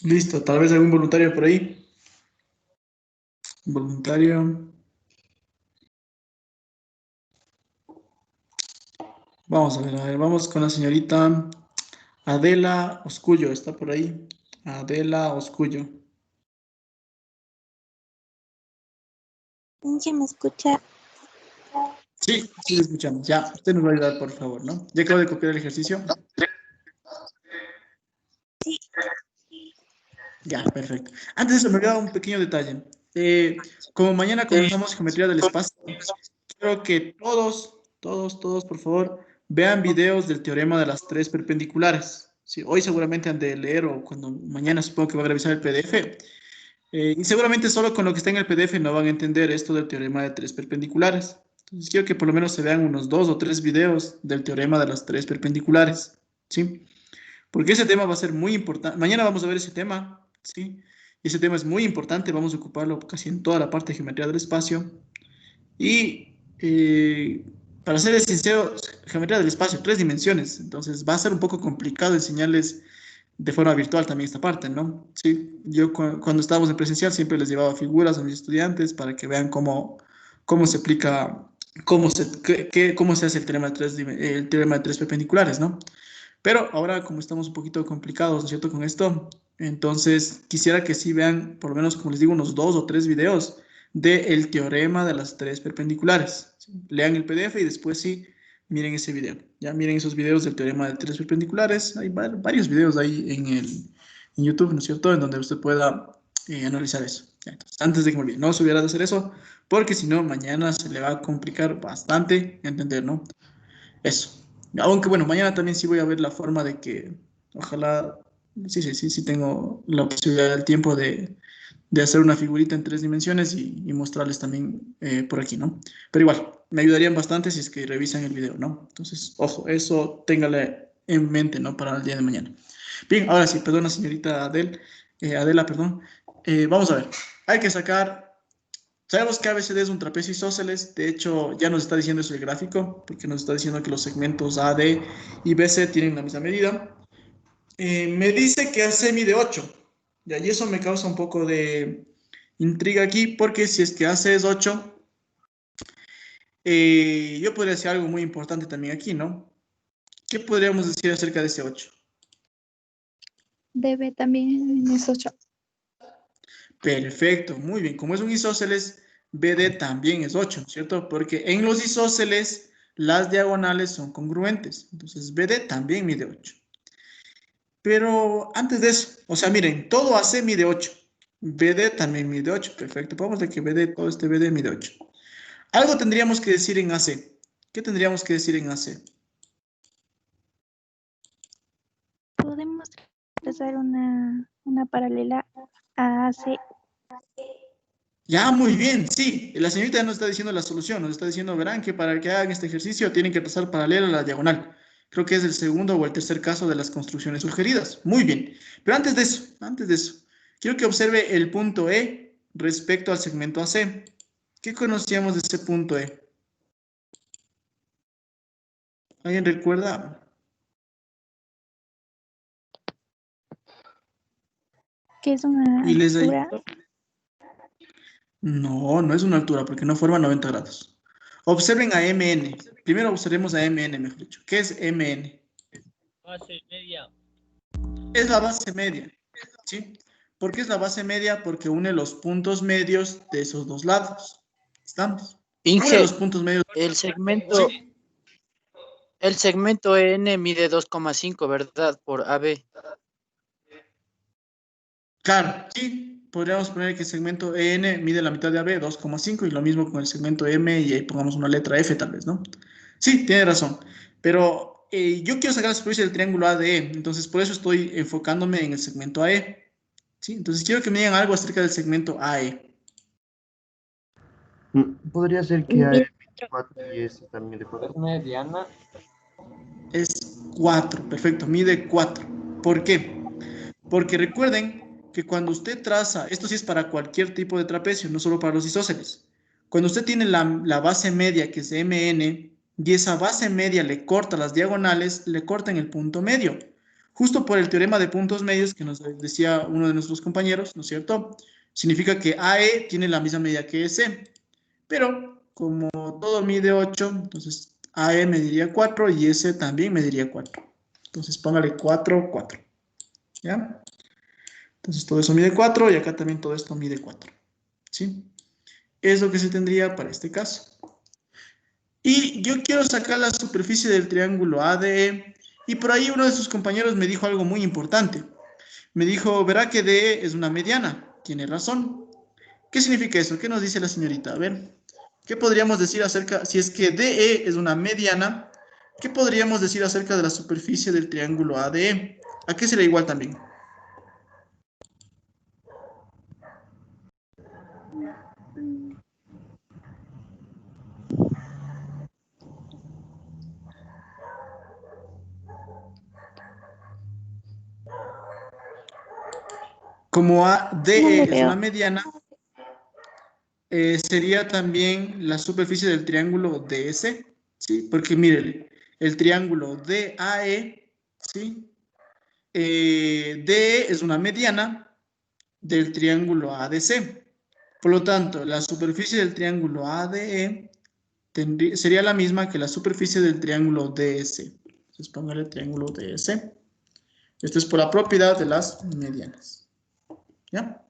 Listo, tal vez algún voluntario por ahí. Voluntario. A ver, vamos con la señorita Adela Oscullo, ¿está por ahí? Adela Oscullo. ¿Quién me escucha? Sí, sí, le escuchamos. Ya, usted nos va a ayudar, por favor, ¿no? ¿Ya acabo de copiar el ejercicio? Sí. Ya, perfecto. Antes de eso, me queda un pequeño detalle. Como mañana comenzamos geometría del espacio, quiero que todos, por favor, vean videos del teorema de las tres perpendiculares. Sí, hoy seguramente han de leer o cuando mañana supongo que van a revisar el PDF. Y seguramente solo con lo que está en el PDF no van a entender esto del teorema de tres perpendiculares. Entonces quiero que por lo menos se vean unos 2 o 3 videos del teorema de las tres perpendiculares. ¿Sí? Porque ese tema va a ser muy importante. Mañana vamos a ver ese tema, ¿sí? Y ese tema es muy importante, vamos a ocuparlo casi en toda la parte de geometría del espacio. Y para ser sincero, geometría del espacio, 3 dimensiones, entonces va a ser un poco complicado enseñarles de forma virtual también esta parte, ¿no? Sí, yo cuando estábamos en presencial siempre les llevaba figuras a mis estudiantes para que vean cómo se aplica, cómo se hace el teorema de tres perpendiculares, ¿no? Pero ahora, como estamos un poquito complicados, ¿no es cierto?, con esto, entonces quisiera que sí vean, por lo menos, como les digo, unos 2 o 3 videos del teorema de las tres perpendiculares. ¿Sí? Lean el PDF y después sí, miren ese video. Ya miren esos videos del teorema de tres perpendiculares. Hay varios videos ahí en YouTube, ¿no es cierto? En donde usted pueda analizar eso. Ya, entonces, antes de que me olvide, no se hubiera de hacer eso, porque si no, mañana se le va a complicar bastante entender, ¿no? Eso. Aunque bueno, mañana también sí voy a ver la forma de que, ojalá, sí tengo la posibilidad, el tiempo de hacer una figurita en 3 dimensiones y mostrarles también por aquí, ¿no? Pero igual, me ayudarían bastante si es que revisan el video, ¿no? Entonces, ojo, eso téngale en mente, ¿no? Para el día de mañana. Bien, ahora sí, perdona, señorita Adela, perdón. Vamos a ver, hay que sacar. Sabemos que ABCD es un trapecio isósceles, de hecho ya nos está diciendo eso el gráfico, porque nos está diciendo que los segmentos AD y BC tienen la misma medida. Me dice que AC mide 8, y eso me causa un poco de intriga aquí, porque si es que AC es 8, yo podría decir algo muy importante también aquí, ¿no? ¿Qué podríamos decir acerca de ese 8? Debe también es 8. Perfecto, muy bien. Como es un isósceles, BD también es 8, ¿cierto? Porque en los isósceles las diagonales son congruentes. Entonces, BD también mide 8. Pero antes de eso, o sea, miren, todo AC mide 8. BD también mide 8. Perfecto. Vamos a que BD, todo este BD mide 8. Algo tendríamos que decir en AC. ¿Qué tendríamos que decir en AC? Podemos trazar una paralela a AC. Ya, muy bien, sí. La señorita ya nos está diciendo la solución. Nos está diciendo, verán que para que hagan este ejercicio tienen que trazar paralela a la diagonal. Creo que es el segundo o el tercer caso de las construcciones sugeridas. Muy bien. Pero antes de eso, quiero que observe el punto E respecto al segmento AC. ¿Qué conocíamos de ese punto E? ¿Alguien recuerda? ¿Qué es una Y les altura? No, no es una altura porque no forma 90 grados. Observen a MN. Primero observemos a MN, mejor dicho. ¿Qué es MN? Base media. Es la base media, ¿sí? ¿Por qué es la base media? Porque une los puntos medios de esos dos lados. ¿Estamos? Une Inge, los puntos medios. Sí, el segmento N mide 2,5, ¿verdad? Por AB. claro, sí. Podríamos poner que el segmento EN mide la mitad de AB, 2,5, y lo mismo con el segmento M, y ahí pongamos una letra F tal vez, ¿no? Sí, tiene razón. Pero yo quiero sacar la superficie del triángulo ADE, entonces por eso estoy enfocándome en el segmento AE. ¿Sí? Entonces quiero que me digan algo acerca del segmento AE. Podría ser que hay 4 y S también de 4. Es mediana. Es 4, perfecto, mide 4. ¿Por qué? Porque recuerden que cuando usted traza, esto sí es para cualquier tipo de trapecio, no solo para los isósceles. Cuando usted tiene la base media, que es MN, y esa base media le corta las diagonales, le corta en el punto medio. Justo por el teorema de puntos medios que nos decía uno de nuestros compañeros, ¿no es cierto? Significa que AE tiene la misma medida que EC. Pero como todo mide 8, entonces AE mediría 4 y S también mediría 4. Entonces póngale 4, 4. ¿Ya? Entonces todo eso mide 4 y acá también todo esto mide 4. ¿Sí? Es lo que se tendría para este caso. Y yo quiero sacar la superficie del triángulo ADE, y por ahí uno de sus compañeros me dijo algo muy importante. Me dijo, verá que DE es una mediana. Tiene razón. ¿Qué significa eso? ¿Qué nos dice la señorita? A ver, ¿qué podríamos decir acerca, si es que DE es una mediana, qué podríamos decir acerca de la superficie del triángulo ADE? ¿A qué será igual también? Como ADE es una mediana, sería también la superficie del triángulo DS, ¿sí? Porque miren, el triángulo DAE, ¿sí? DE es una mediana del triángulo ADC. Por lo tanto, la superficie del triángulo ADE sería la misma que la superficie del triángulo DS. Entonces, póngale el triángulo DS. Esto es por la propiedad de las medianas. ¿Ya?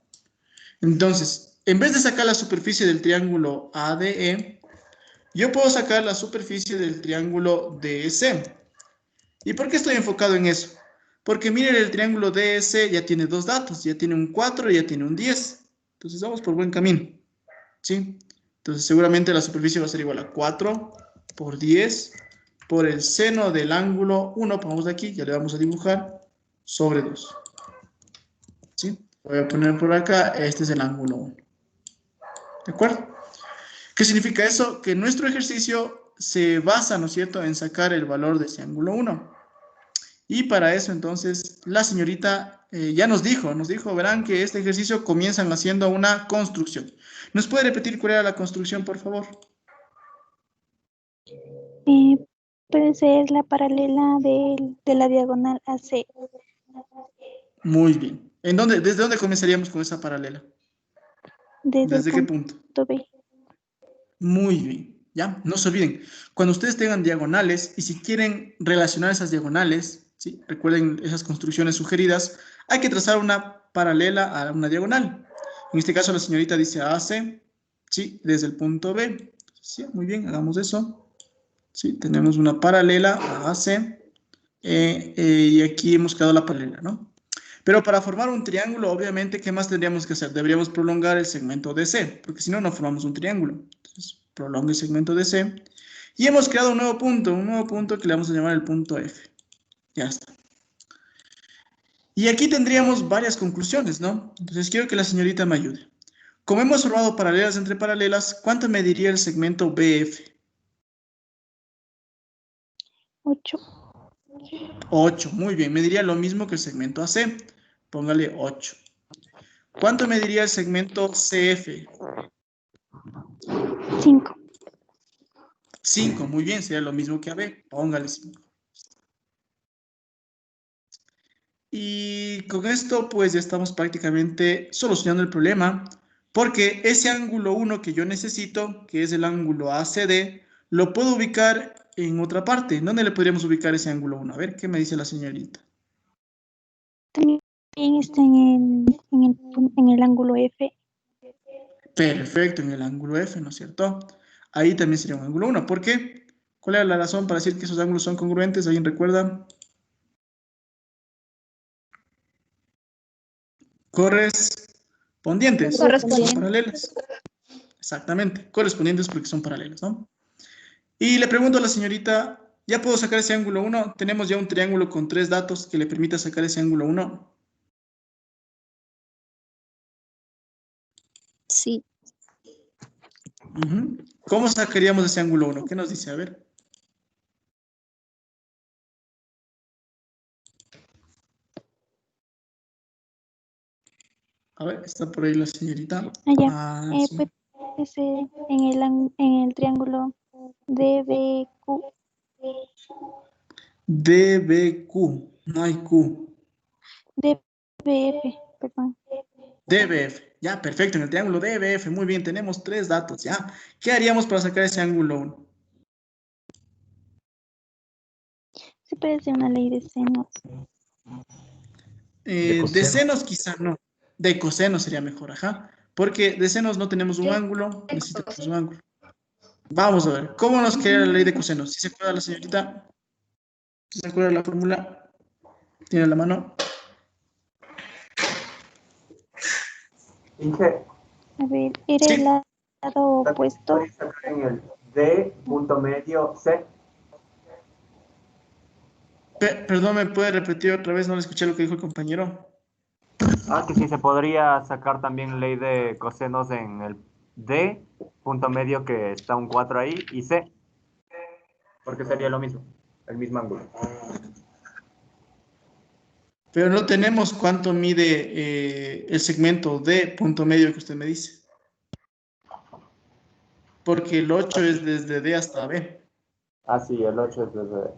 Entonces, en vez de sacar la superficie del triángulo ADE, yo puedo sacar la superficie del triángulo DS. ¿Y por qué estoy enfocado en eso? Porque miren, el triángulo DS ya tiene dos datos, ya tiene un 4 y ya tiene un 10. Entonces vamos por buen camino, ¿sí? Entonces seguramente la superficie va a ser igual a 4 por 10 por el seno del ángulo 1, pongamos aquí, ya le vamos a dibujar, sobre 2. ¿Sí? Voy a poner por acá, este es el ángulo 1. ¿De acuerdo? ¿Qué significa eso? Que nuestro ejercicio se basa, ¿no es cierto?, en sacar el valor de ese ángulo 1. Y para eso, entonces, la señorita ya nos dijo, verán que este ejercicio comienzan haciendo una construcción. ¿Nos puede repetir cuál era la construcción, por favor? Puede ser la paralela de la diagonal AC. Muy bien. ¿Desde dónde comenzaríamos con esa paralela? ¿Desde qué punto? B. Muy bien. ¿Ya? No se olviden. Cuando ustedes tengan diagonales y si quieren relacionar esas diagonales, ¿sí? Recuerden esas construcciones sugeridas, hay que trazar una paralela a una diagonal. En este caso la señorita dice AC, ¿sí? Desde el punto B. Sí, muy bien, hagamos eso. ¿Sí? Tenemos una paralela a AC y aquí hemos creado la paralela, ¿no? Pero para formar un triángulo, obviamente, ¿qué más tendríamos que hacer? Deberíamos prolongar el segmento DC, porque si no, no formamos un triángulo. Entonces, prolonga el segmento DC. Y hemos creado un nuevo punto que le vamos a llamar el punto F. Ya está. Y aquí tendríamos varias conclusiones, ¿no? Entonces, quiero que la señorita me ayude. Como hemos formado paralelas entre paralelas, ¿cuánto mediría el segmento BF? 8. 8, muy bien. Mediría lo mismo que el segmento AC. Póngale 8. ¿Cuánto mediría el segmento CF? 5. 5, muy bien, sería lo mismo que AB. Póngale 5. Y con esto, pues ya estamos prácticamente solucionando el problema, porque ese ángulo 1 que yo necesito, que es el ángulo ACD, lo puedo ubicar en otra parte. ¿Dónde le podríamos ubicar ese ángulo 1? A ver, ¿qué me dice la señorita? También está en el ángulo F. Perfecto, en el ángulo F, ¿no es cierto? Ahí también sería un ángulo 1. ¿Por qué? ¿Cuál era la razón para decir que esos ángulos son congruentes? ¿Alguien recuerda? Correspondientes. Son paralelas. Exactamente. Correspondientes porque son paralelas, ¿no? Y le pregunto a la señorita, ¿ya puedo sacar ese ángulo 1? Tenemos ya un triángulo con 3 datos que le permita sacar ese ángulo 1. Sí. ¿Cómo sacaríamos ese ángulo 1? ¿Qué nos dice? A ver. A ver, está por ahí la señorita. Sí. Puede ser en el triángulo DBQ. DBQ, no hay Q. DBF, perdón. DBF, ya, perfecto, en el triángulo DBF, muy bien, tenemos 3 datos, ya. ¿Qué haríamos para sacar ese ángulo 1? Sí, puede ser una ley de senos. De senos quizá no, de cosenos sería mejor, ajá. Porque de senos no tenemos un ángulo, necesitamos un ángulo. Vamos a ver, ¿cómo nos queda la ley de cosenos? ¿Sí se acuerda la señorita? ¿Sí se acuerda la fórmula? ¿Tiene la mano? Inge. A ver, era el lado opuesto. En el D, punto medio, C. Perdón, ¿me puede repetir otra vez? No le escuché lo que dijo el compañero. Que sí, se podría sacar también ley de cosenos en el D, punto medio que está un 4 ahí, y C. Porque sería lo mismo, el mismo ángulo. Pero no tenemos cuánto mide el segmento D, punto medio que usted me dice. Porque el 8 es desde D hasta B. Sí, el 8 es desde D.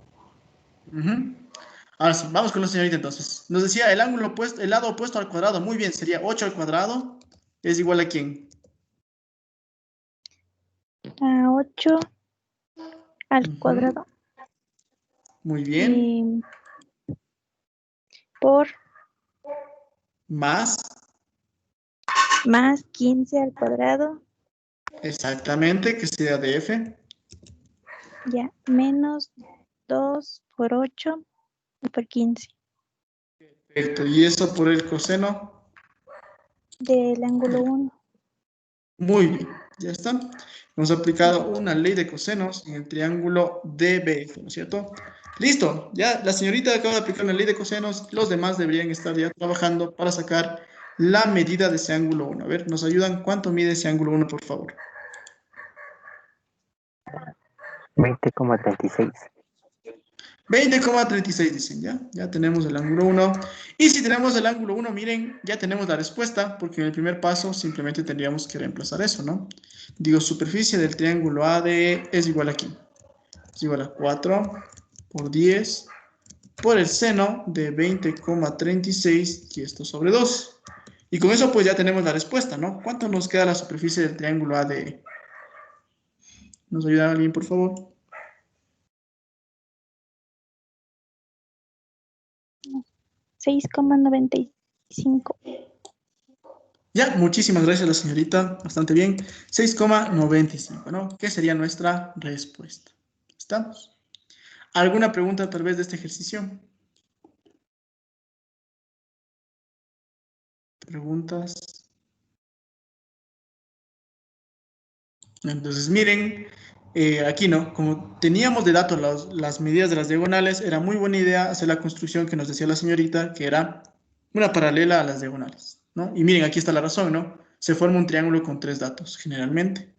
Ahora sí, vamos con la señorita entonces. Nos decía el ángulo opuesto, el lado opuesto al cuadrado. Muy bien, sería 8 al cuadrado. ¿Es igual a quién? A 8 al cuadrado. Muy bien. Por más 15 al cuadrado. Exactamente, que sea de F. Ya, menos 2 por 8 y por 15. Perfecto. ¿Y eso por el coseno? Del ángulo 1. Muy bien. Ya está. Hemos aplicado una ley de cosenos en el triángulo DBF, ¿no es cierto? Listo. Ya la señorita acaba de aplicar una ley de cosenos. Los demás deberían estar ya trabajando para sacar la medida de ese ángulo 1. A ver, ¿nos ayudan? ¿Cuánto mide ese ángulo 1, por favor? 20,36. 20,36 dicen, ¿ya? Ya tenemos el ángulo 1. Y si tenemos el ángulo 1, miren, ya tenemos la respuesta, porque en el primer paso simplemente tendríamos que reemplazar eso, ¿no? Digo, superficie del triángulo AD es igual aquí. Es igual a 4 por 10 por el seno de 20,36 y esto sobre 2. Y con eso pues ya tenemos la respuesta, ¿no? ¿Cuánto nos queda la superficie del triángulo AD? ¿Nos ayuda alguien, por favor? $6,95. Ya, muchísimas gracias a la señorita, bastante bien. 6,95, ¿no? ¿Qué sería nuestra respuesta? ¿Estamos? ¿Alguna pregunta tal vez de este ejercicio? ¿Preguntas? Entonces, miren, aquí no, como teníamos de datos las medidas de las diagonales, era muy buena idea hacer la construcción que nos decía la señorita, que era una paralela a las diagonales, ¿no? Y miren, aquí está la razón, ¿no? Se forma un triángulo con 3 datos, generalmente.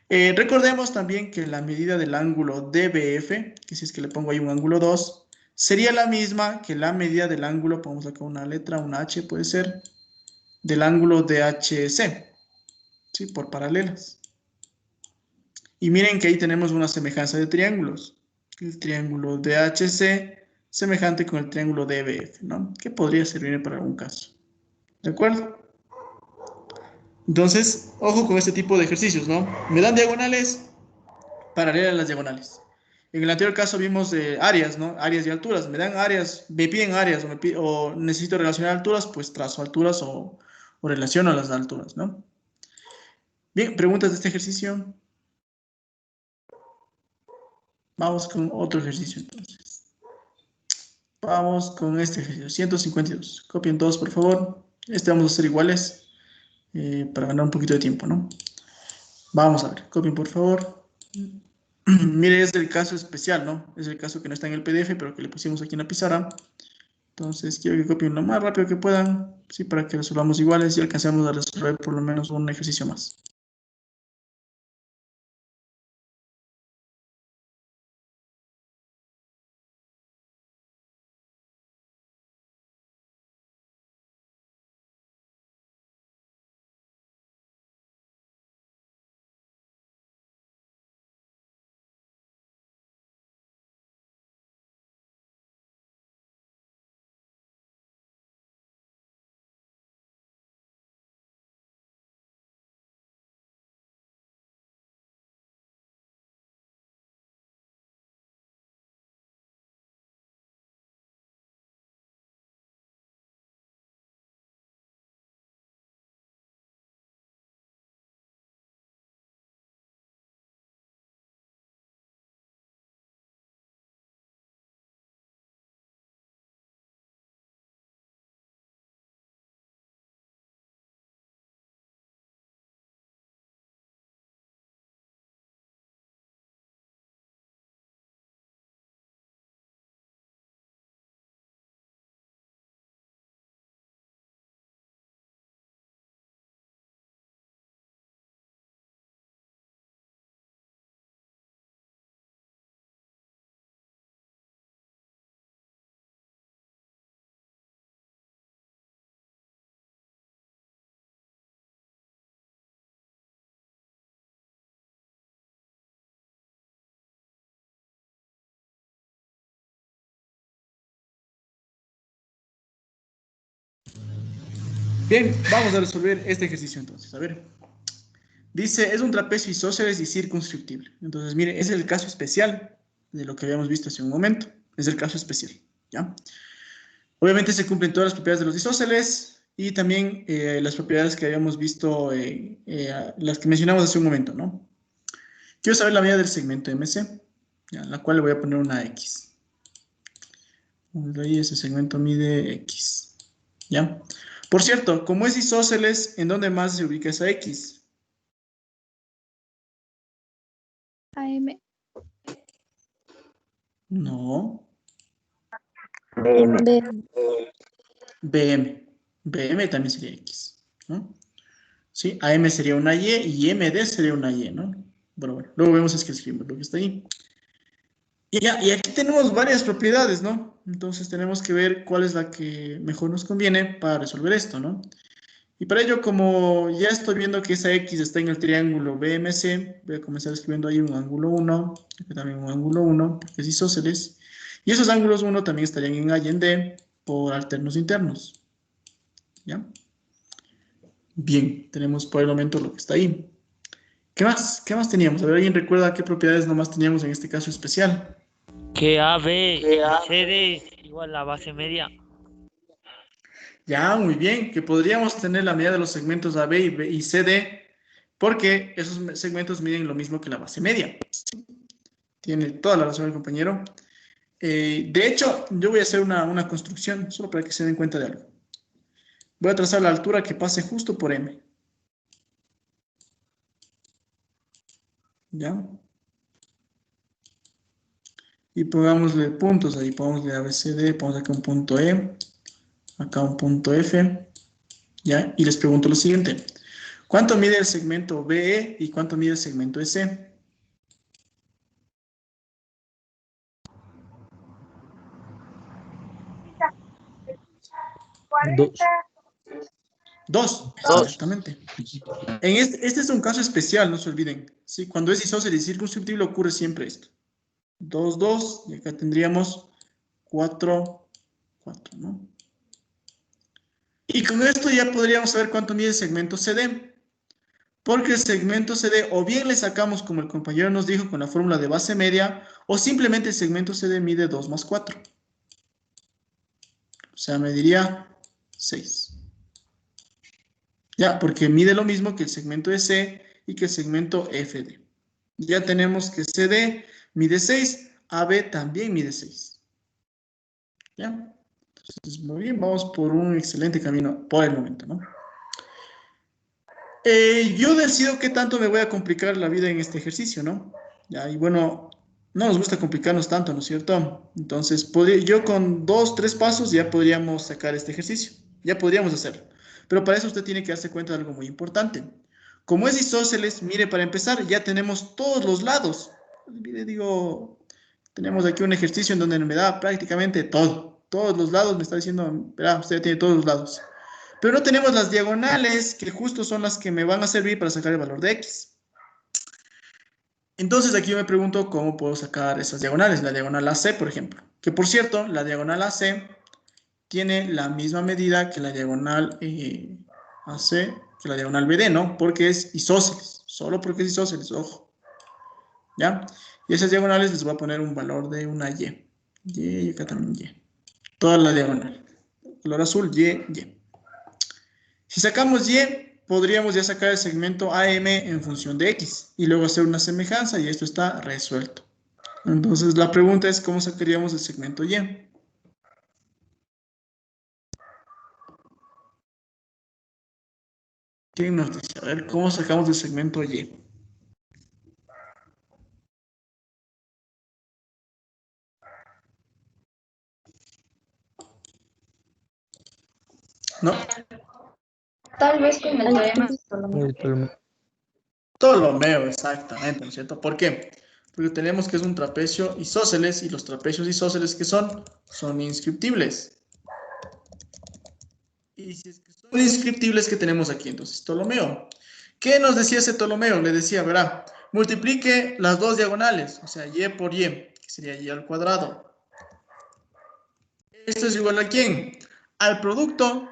Recordemos también que la medida del ángulo DBF, que si es que le pongo ahí un ángulo 2, sería la misma que la medida del ángulo, ponemos acá una letra, una H puede ser, del ángulo DHC, ¿sí? Por paralelas. Y miren que ahí tenemos una semejanza de triángulos. El triángulo DHC semejante con el triángulo DBF, ¿no? Que podría servir para algún caso. ¿De acuerdo? Entonces, ojo con este tipo de ejercicios, ¿no? Me dan diagonales, paralelas a las diagonales. En el anterior caso vimos áreas, ¿no? Áreas y alturas. Me dan áreas, me piden áreas o necesito relacionar alturas, pues trazo alturas o relaciono las alturas, ¿no? Bien, ¿preguntas de este ejercicio? Vamos con otro ejercicio entonces. Vamos con este ejercicio, 152. Copien todos, por favor. Este vamos a hacer iguales para ganar un poquito de tiempo, ¿no? Vamos a ver, copien, por favor. Mire, es el caso especial, ¿no? Es el caso que no está en el PDF, pero que le pusimos aquí en la pizarra. Entonces, quiero que copien lo más rápido que puedan, sí, para que resolvamos iguales y alcancemos a resolver por lo menos un ejercicio más. Bien, vamos a resolver este ejercicio entonces. A ver. Dice, es un trapecio isósceles y circunscriptible. Entonces, mire, es el caso especial de lo que habíamos visto hace un momento. Es el caso especial, ¿ya? Obviamente se cumplen todas las propiedades de los isósceles y también las propiedades que habíamos visto, las que mencionamos hace un momento, ¿no? Quiero saber la medida del segmento MC, ¿ya? La cual le voy a poner una X. Ahí ese segmento mide X. ¿Ya? Por cierto, como es isósceles, ¿en dónde más se ubica esa X? AM. No. B. BM. BM también sería X, ¿no? Sí, AM sería una Y MD sería una Y, ¿no? Bueno, luego vemos es que escribimos lo que está ahí. Y aquí tenemos varias propiedades, ¿no? Entonces tenemos que ver cuál es la que mejor nos conviene para resolver esto, ¿no? Y para ello, como ya estoy viendo que esa X está en el triángulo BMC, voy a comenzar escribiendo ahí un ángulo 1, aquí también un ángulo 1, porque es isósceles. Y esos ángulos 1 también estarían en A y en D por alternos internos. ¿Ya? Bien, tenemos por el momento lo que está ahí. ¿Qué más? ¿Qué más teníamos? A ver, ¿alguien recuerda qué propiedades nomás teníamos en este caso especial? Que AB y CD es igual a base media. Ya, muy bien, que podríamos tener la medida de los segmentos AB y CD, porque esos segmentos miden lo mismo que la base media. Tiene toda la razón el compañero. De hecho, yo voy a hacer una construcción, solo para que se den cuenta de algo. Voy a trazar la altura que pase justo por M. ¿Ya? Y pongámosle puntos ahí, pongámosle ABCD, pongamos acá un punto E, acá un punto F, ¿ya? Y les pregunto lo siguiente. ¿Cuánto mide el segmento BE y cuánto mide el segmento EC? Dos, exactamente. En este es un caso especial, no se olviden. ¿Sí? Cuando es isósceles y circunscriptible ocurre siempre esto. 2, 2, y acá tendríamos 4, 4, ¿no? Y con esto ya podríamos saber cuánto mide el segmento CD. Porque el segmento CD o bien le sacamos, como el compañero nos dijo, con la fórmula de base media, o simplemente el segmento CD mide 2 más 4. O sea, mediría 6. Ya, porque mide lo mismo que el segmento EC y que el segmento FD. Ya tenemos que CD mide 6, AB también mide 6. ¿Ya? Entonces, muy bien, vamos por un excelente camino por el momento, ¿no? Yo decido qué tanto me voy a complicar la vida en este ejercicio, ¿no? Ya, y bueno, no nos gusta complicarnos tanto, ¿no es cierto? Entonces, yo con 2, 3 pasos ya podríamos sacar este ejercicio. Ya podríamos hacerlo. Pero para eso usted tiene que darse cuenta de algo muy importante. Como es isósceles, mire, para empezar, ya tenemos todos los lados. Mire, digo, tenemos aquí un ejercicio en donde me da prácticamente todo. Todos los lados me está diciendo, verá, usted ya tiene todos los lados. Pero no tenemos las diagonales, que justo son las que me van a servir para sacar el valor de X. Entonces aquí yo me pregunto cómo puedo sacar esas diagonales. La diagonal AC, por ejemplo. Que por cierto, la diagonal AC tiene la misma medida que la diagonal AC, que la diagonal BD, ¿no? Porque es isósceles. Solo porque es isósceles, ojo. ¿Ya? Y esas diagonales les voy a poner un valor de una Y. Y acá también Y. Toda la diagonal. Color azul, Y. Si sacamos Y, podríamos ya sacar el segmento AM en función de X y luego hacer una semejanza y esto está resuelto. Entonces la pregunta es ¿cómo sacaríamos el segmento Y? ¿Quién nos dice? A ver, ¿cómo sacamos el segmento Y? ¿No? Tal vez con el teorema de Ptolomeo. Ptolomeo, exactamente, ¿no es cierto? ¿Por qué? Porque tenemos que es un trapecio isósceles y los trapecios isósceles que son inscriptibles. Y si es que son inscriptibles, ¿qué tenemos aquí? Entonces, Ptolomeo. ¿Qué nos decía ese Ptolomeo? Le decía, verá, multiplique las dos diagonales, o sea, Y por Y, que sería Y al cuadrado. ¿Esto es igual a quién? Al producto,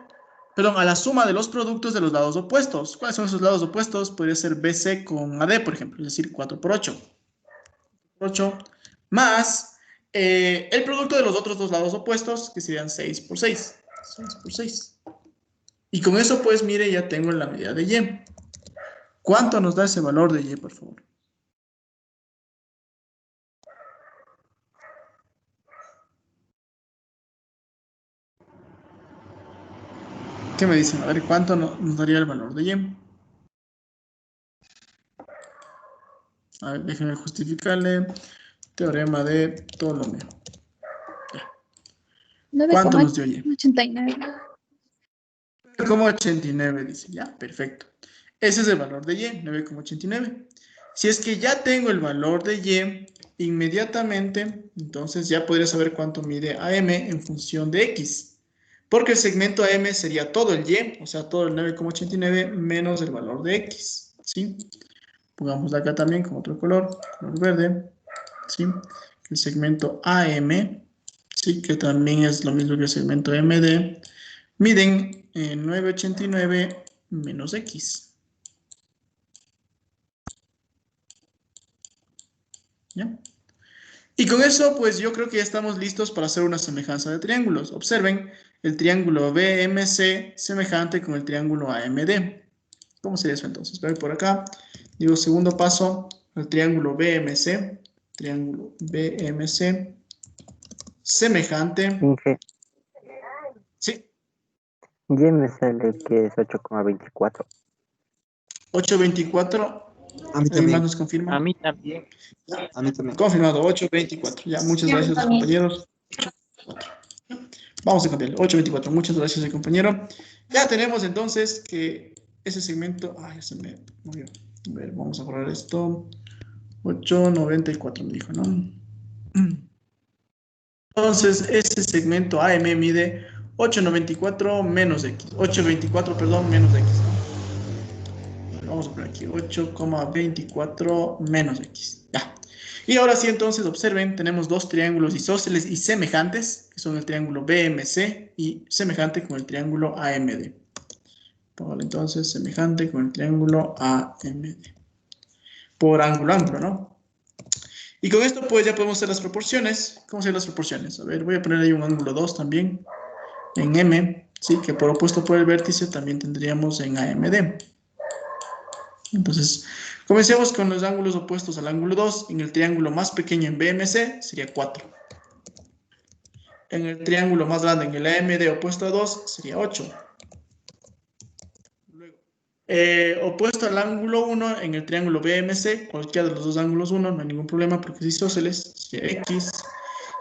perdón, a la suma de los productos de los lados opuestos. ¿Cuáles son esos lados opuestos? Podría ser BC con AD, por ejemplo, es decir, 4 por 8. 8 más el producto de los otros dos lados opuestos, que serían 6 por 6. 6 por 6. Y con eso, pues, mire, ya tengo la medida de Y. ¿Cuánto nos da ese valor de Y, por favor? ¿Qué me dicen? A ver, ¿cuánto nos daría el valor de y? A ver, déjenme justificarle. Teorema de Ptolomeo. ¿Cuánto nos dio y? 9,89. 9,89 dice. Ya, perfecto. Ese es el valor de y, 9,89. Si es que ya tengo el valor de y, inmediatamente, entonces ya podría saber cuánto mide AM en función de X. Porque el segmento AM sería todo el Y, o sea, todo el 9,89 menos el valor de X, ¿sí? Pongámoslo acá también con otro color verde, ¿sí? El segmento AM, ¿sí? Que también es lo mismo que el segmento MD, miden 9,89 menos X. ¿Ya? Y con eso, pues yo creo que ya estamos listos para hacer una semejanza de triángulos. Observen el triángulo BMC semejante con el triángulo AMD. ¿Cómo sería eso entonces? Voy por acá. Digo, segundo paso, el triángulo BMC. Triángulo BMC semejante. Inge, Sí, y me sale que es 8,24. 8,24. A mí ¿Alguien más también. nos confirma? A mí también. A mí también. Confirmado, 8,24. Ya, muchas Sí, a mí gracias, también. compañeros. 8,24. Vamos a cambiarlo, 8,24. Muchas gracias, compañero. Ya tenemos entonces que ese segmento... ya se me movió. A ver, vamos a borrar esto. 8,94 me dijo, ¿no? Entonces, ese segmento AM mide 8,94 menos X. 8,24, perdón, menos X. Vamos a poner aquí 8,24 menos X. Ya. Y ahora sí, entonces, observen, tenemos dos triángulos isósceles y semejantes, que son el triángulo BMC y semejante con el triángulo AMD. Vale, entonces, semejante con el triángulo AMD. Por ángulo, ¿no? Y con esto, pues, ya podemos hacer las proporciones. ¿Cómo hacer las proporciones? A ver, voy a poner ahí un ángulo 2 también, en M, ¿sí? Que por opuesto por el vértice también tendríamos en AMD. Entonces, comencemos con los ángulos opuestos al ángulo 2. En el triángulo más pequeño en BMC sería 4. En el triángulo más grande en el AMD opuesto a 2 sería 8. Luego, opuesto al ángulo 1 en el triángulo BMC, cualquiera de los dos ángulos 1, no hay ningún problema porque es isósceles, sería X.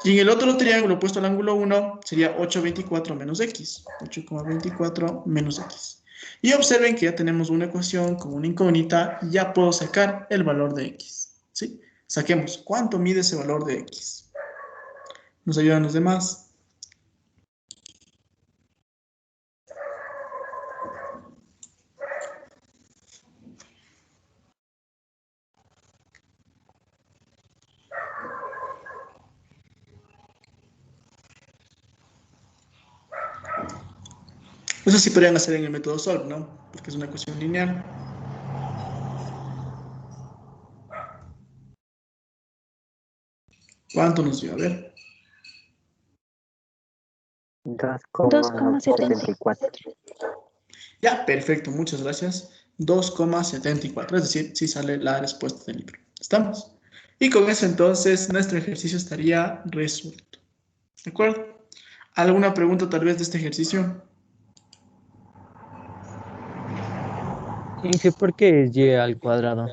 Y en el otro triángulo opuesto al ángulo 1 sería 8,24 menos X. 8,24 menos X. Y observen que ya tenemos una ecuación con una incógnita y ya puedo sacar el valor de X. ¿Sí? Saquemos. ¿Cuánto mide ese valor de X? ¿Nos ayudan los demás? Eso sí podrían hacer en el método SOLVE, ¿no? Porque es una ecuación lineal. ¿Cuánto nos dio? A ver. 2,74. Ya, perfecto, muchas gracias. 2,74, es decir, sí sale la respuesta del libro. ¿Estamos? Y con eso entonces nuestro ejercicio estaría resuelto. ¿De acuerdo? ¿Alguna pregunta tal vez de este ejercicio? Inge, ¿por qué es y al cuadrado?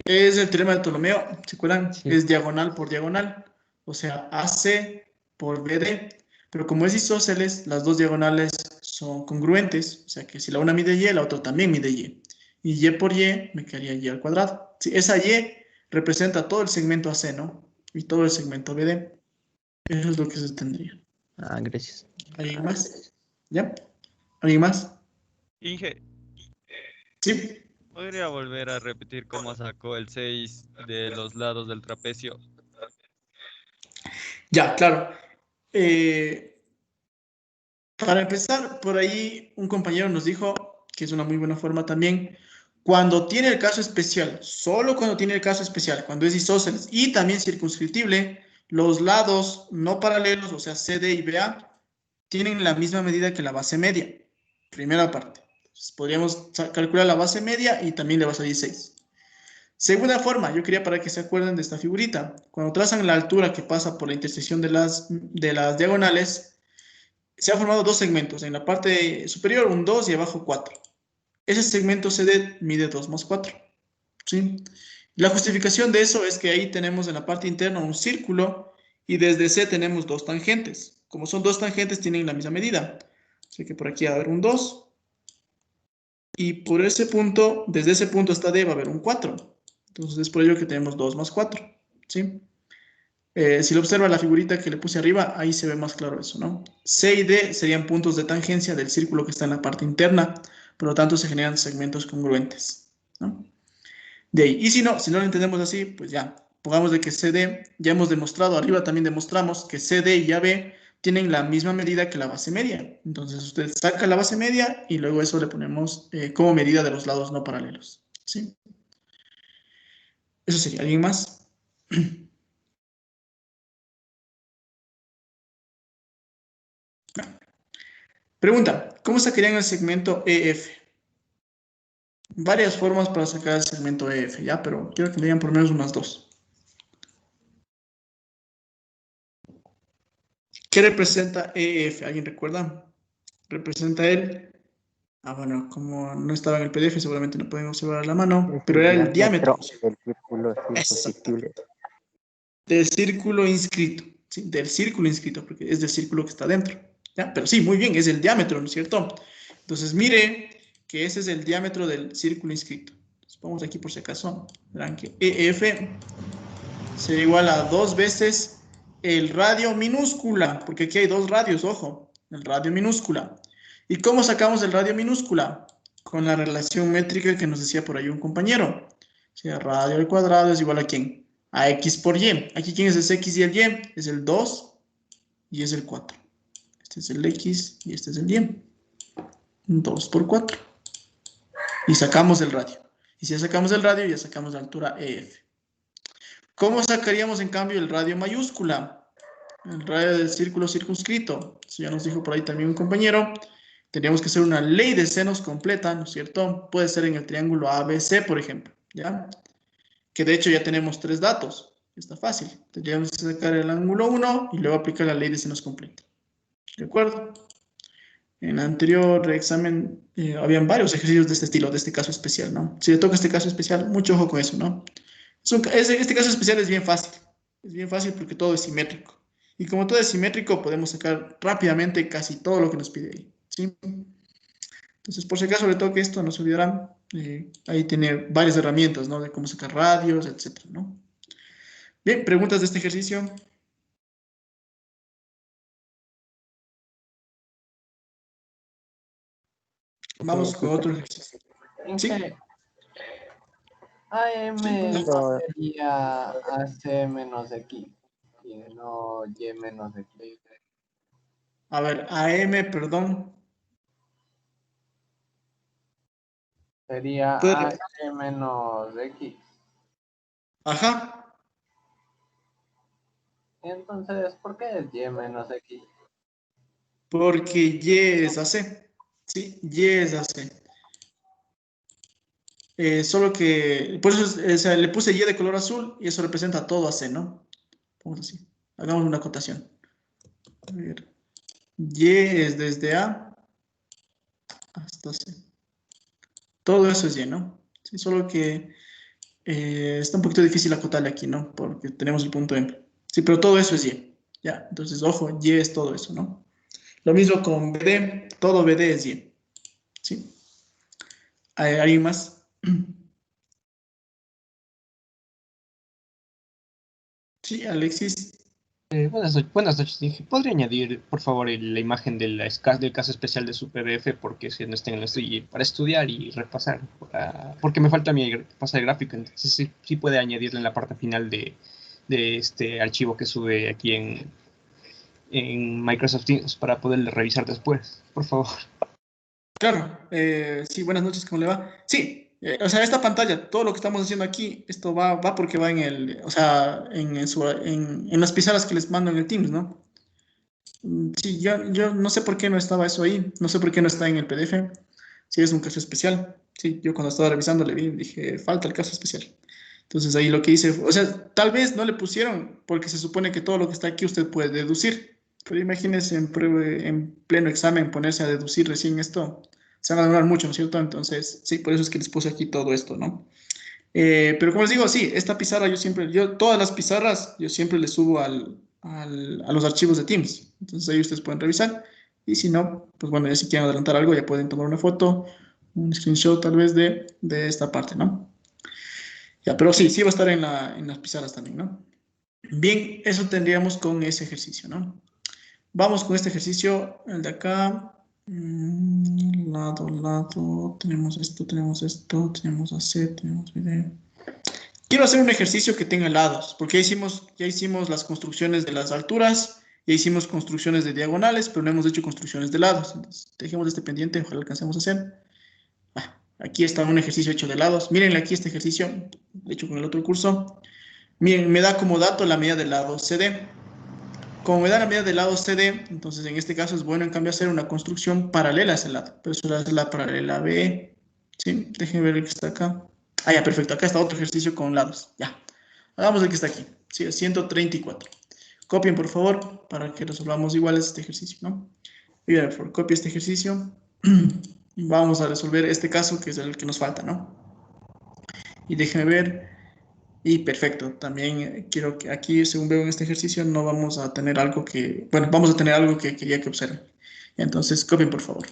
Es el teorema de Ptolomeo, ¿se acuerdan? Sí. Es diagonal por diagonal, o sea, AC por BD. Pero como es isósceles, las dos diagonales son congruentes, o sea que si la una mide y, la otra también mide y. Y y por y me quedaría y al cuadrado. Sí, esa y representa todo el segmento AC, ¿no? Y todo el segmento BD. Eso es lo que se tendría. Ah, gracias. ¿Alguien más? ¿Ya? ¿Alguien más? Inge, Sí. ¿podría volver a repetir cómo sacó el 6 de los lados del trapecio? Ya, claro. Para empezar, por ahí un compañero nos dijo que es una muy buena forma también, cuando tiene el caso especial, solo cuando tiene el caso especial, cuando es isósceles y también circunscriptible, los lados no paralelos, o sea, CD y BA, tienen la misma medida que la base media. Primera parte. Entonces, podríamos calcular la base media y también le va a salir 6. Segunda forma, yo quería para que se acuerden de esta figurita. Cuando trazan la altura que pasa por la intersección de las diagonales, se han formado dos segmentos. En la parte superior un 2 y abajo 4. Ese segmento CD mide 2 más 4. ¿Sí? La justificación de eso es que ahí tenemos en la parte interna un círculo y desde C tenemos dos tangentes. Como son dos tangentes, tienen la misma medida. Así que por aquí va a haber un 2. Y por ese punto, desde ese punto hasta D va a haber un 4. Entonces es por ello que tenemos 2 más 4. ¿Sí? Si lo observa la figurita que le puse arriba, ahí se ve más claro eso, ¿no? C y D serían puntos de tangencia del círculo que está en la parte interna. Por lo tanto, se generan segmentos congruentes, ¿no? De ahí. Y si no lo entendemos así, pues ya. Pongamos de que CD, ya hemos demostrado, arriba también demostramos que CD y AB tienen la misma medida que la base media. Entonces, usted saca la base media y luego eso le ponemos como medida de los lados no paralelos. ¿Sí? Eso sería. ¿Alguien más? Pregunta, ¿cómo sacarían el segmento EF? Varias formas para sacar el segmento EF, ¿ya? Pero quiero que me digan por lo menos unas dos. ¿Qué representa EF? ¿Alguien recuerda? Representa el... bueno, como no estaba en el PDF, seguramente no pueden observar a la mano, pero era el diámetro. Del círculo circunscriptible. Del círculo inscrito, ¿sí? Del círculo inscrito, porque es del círculo que está dentro, ¿ya? Pero sí, muy bien, es el diámetro, ¿no es cierto? Entonces, mire que ese es el diámetro del círculo inscrito. Entonces, vamos aquí por si acaso. Verán que EF será igual a 2 veces el radio minúscula, porque aquí hay dos radios, ojo, el radio minúscula. ¿Y cómo sacamos el radio minúscula? Con la relación métrica que nos decía por ahí un compañero. O sea, radio al cuadrado es igual a ¿quién? A X por Y. Aquí, ¿quién es ese X y el Y? Es el 2 y es el 4. Este es el X y este es el Y. 2 por 4. Y sacamos el radio. Y si ya sacamos el radio, ya sacamos la altura EF. ¿Cómo sacaríamos, en cambio, el radio mayúscula? El radio del círculo circunscrito. Eso ya nos dijo por ahí también un compañero. Tendríamos que hacer una ley de senos completa, ¿no es cierto? Puede ser en el triángulo ABC, por ejemplo, ¿ya? Que de hecho ya tenemos 3 datos. Está fácil. Tendríamos que sacar el ángulo 1 y luego aplicar la ley de senos completa. ¿De acuerdo? En el anterior examen habían varios ejercicios de este estilo, de este caso especial, ¿no? Si le toca este caso especial, mucho ojo con eso, ¿no? Este caso especial es bien fácil. Es bien fácil porque todo es simétrico. Y como todo es simétrico, podemos sacar rápidamente casi todo lo que nos pide ahí, ¿sí? Entonces, por si acaso le toque esto, no se olvidarán. Ahí tiene varias herramientas, ¿no? De cómo sacar radios, etcétera, ¿no? Bien, preguntas de este ejercicio. Vamos con otro ejercicio. ¿Sí? AM no sería AC menos X, y no Y menos X. A ver, AM, perdón. Sería AC menos X. Ajá. Entonces, ¿por qué es Y menos X? Porque Y es AC. Sí, Y es AC. Solo que, por eso o sea, le puse Y de color azul y eso representa todo AC, ¿no? Vamos así. Hagamos una acotación. A ver. Y es desde A hasta C. Todo eso es Y, ¿no? Sí, solo que está un poquito difícil acotarle aquí, ¿no? Porque tenemos el punto M. Sí, pero todo eso es Y. Ya, entonces, ojo, Y es todo eso, ¿no? Lo mismo con BD, todo BD es Y. ¿Sí? ¿Alguien más? Sí, Alexis. Buenas noches, dije. ¿Podría añadir, por favor, la imagen del caso especial de SuperF? Porque si no está en el estudio, para estudiar y repasar. Porque me falta mi pasar el gráfico. Entonces, sí puede añadirla en la parte final de este archivo que sube aquí en Microsoft Teams para poderle revisar después, por favor. Claro. Sí, buenas noches, ¿cómo le va? Sí. O sea, esta pantalla, todo lo que estamos haciendo aquí, esto va porque va en el, o sea, en las pizarras que les mando en el Teams, ¿no? Sí, yo no sé por qué no estaba eso ahí, no sé por qué no está en el PDF, sí es un caso especial, sí, yo cuando estaba revisando le vi, dije, falta el caso especial. Entonces ahí lo que hice, o sea, tal vez no le pusieron, porque se supone que todo lo que está aquí usted puede deducir, Pero imagínense en pleno examen ponerse a deducir recién esto. Se van a demorar mucho, ¿no es cierto? Entonces, sí, por eso es que les puse aquí todo esto, ¿no? Pero como les digo, sí, esta pizarra todas las pizarras, yo siempre les subo a los archivos de Teams. Entonces ahí ustedes pueden revisar. Y si no, pues bueno, ya si quieren adelantar algo, ya pueden tomar una foto, un screenshot tal vez de esta parte, ¿no? Ya, pero sí, sí va a estar en las pizarras también, ¿no? Bien, eso tendríamos con ese ejercicio, ¿no? Vamos con este ejercicio, el de acá. Lado, tenemos esto, tenemos AC, tenemos video. Quiero hacer un ejercicio que tenga lados, porque ya hicimos las construcciones de las alturas, ya hicimos construcciones de diagonales, pero no hemos hecho construcciones de lados. Entonces, dejemos este pendiente, ojalá alcancemos a hacer. Aquí está un ejercicio hecho de lados. Miren aquí este ejercicio, hecho con el otro curso. Miren, me da como dato la medida del lado CD. Como me da la medida del lado CD, entonces en este caso es bueno en cambio hacer una construcción paralela a ese lado. Pero eso es la paralela B. ¿Sí? Déjenme ver el que está acá. Ah, ya, perfecto. Acá está otro ejercicio con lados. Ya. Hagamos el que está aquí. Sí, 134. Copien, por favor, para que resolvamos iguales este ejercicio, ¿no? Bien, por favor, copie este ejercicio. Vamos a resolver este caso, que es el que nos falta, ¿no? Y déjenme ver. Y perfecto. También quiero que aquí, según veo en este ejercicio, no vamos a tener algo que... Bueno, vamos a tener algo que quería que observen. Entonces, copien, por favor.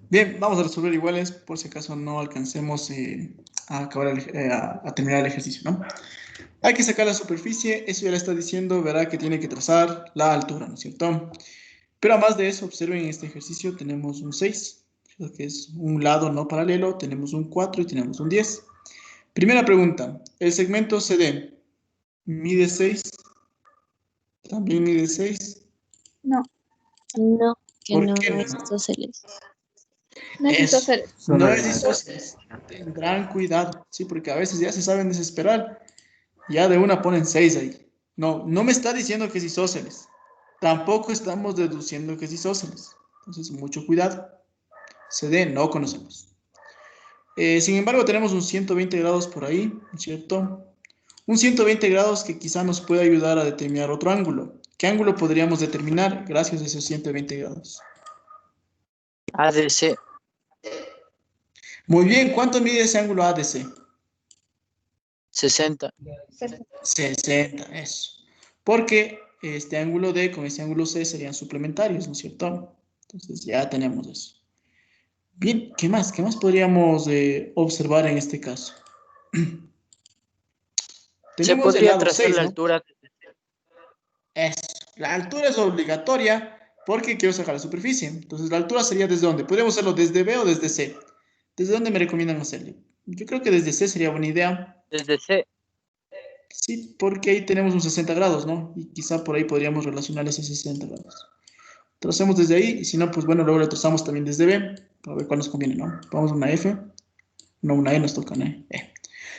Bien, vamos a resolver iguales por si acaso no alcancemos a acabar a terminar el ejercicio, ¿no? Hay que sacar la superficie, eso ya le está diciendo, verá que tiene que trazar la altura, ¿no es cierto? Pero además de eso, observen en este ejercicio tenemos un 6, que es un lado no paralelo, tenemos un 4 y tenemos un 10. Primera pregunta, ¿el segmento CD mide 6? ¿También mide 6? No. No, que ¿Por no qué no? es isósceles. No es isósceles. No es isósceles. Tendrán cuidado, sí, porque a veces ya se saben desesperar. Ya de una ponen 6 ahí. No, no me está diciendo que es isósceles. Tampoco estamos deduciendo que es isósceles. Entonces, mucho cuidado. CD no conocemos. Sin embargo, tenemos un 120 grados por ahí, ¿cierto? Un 120 grados que quizá nos puede ayudar a determinar otro ángulo. ¿Qué ángulo podríamos determinar gracias a esos 120 grados? ADC. Muy bien, ¿cuánto mide ese ángulo ADC? 60. 60, eso. Porque este ángulo D con este ángulo C serían suplementarios, ¿no es cierto? Entonces ya tenemos eso. Bien, ¿qué más? ¿Qué más podríamos observar en este caso? Se Tenemos el podría lado trazar 6, la ¿no? altura. Eso. La altura es obligatoria porque quiero sacar la superficie. Entonces, la altura sería ¿desde dónde? Podríamos hacerlo desde B o desde C. ¿Desde dónde me recomiendan hacerlo? Yo creo que desde C sería buena idea. Desde C. Sí, porque ahí tenemos un 60 grados, ¿no? Y quizá por ahí podríamos relacionar esos 60 grados. Tracemos desde ahí, y si no, pues bueno, luego lo trazamos también desde B, para ver cuál nos conviene, ¿no? Vamos a una F. No, una E nos toca, ¿no?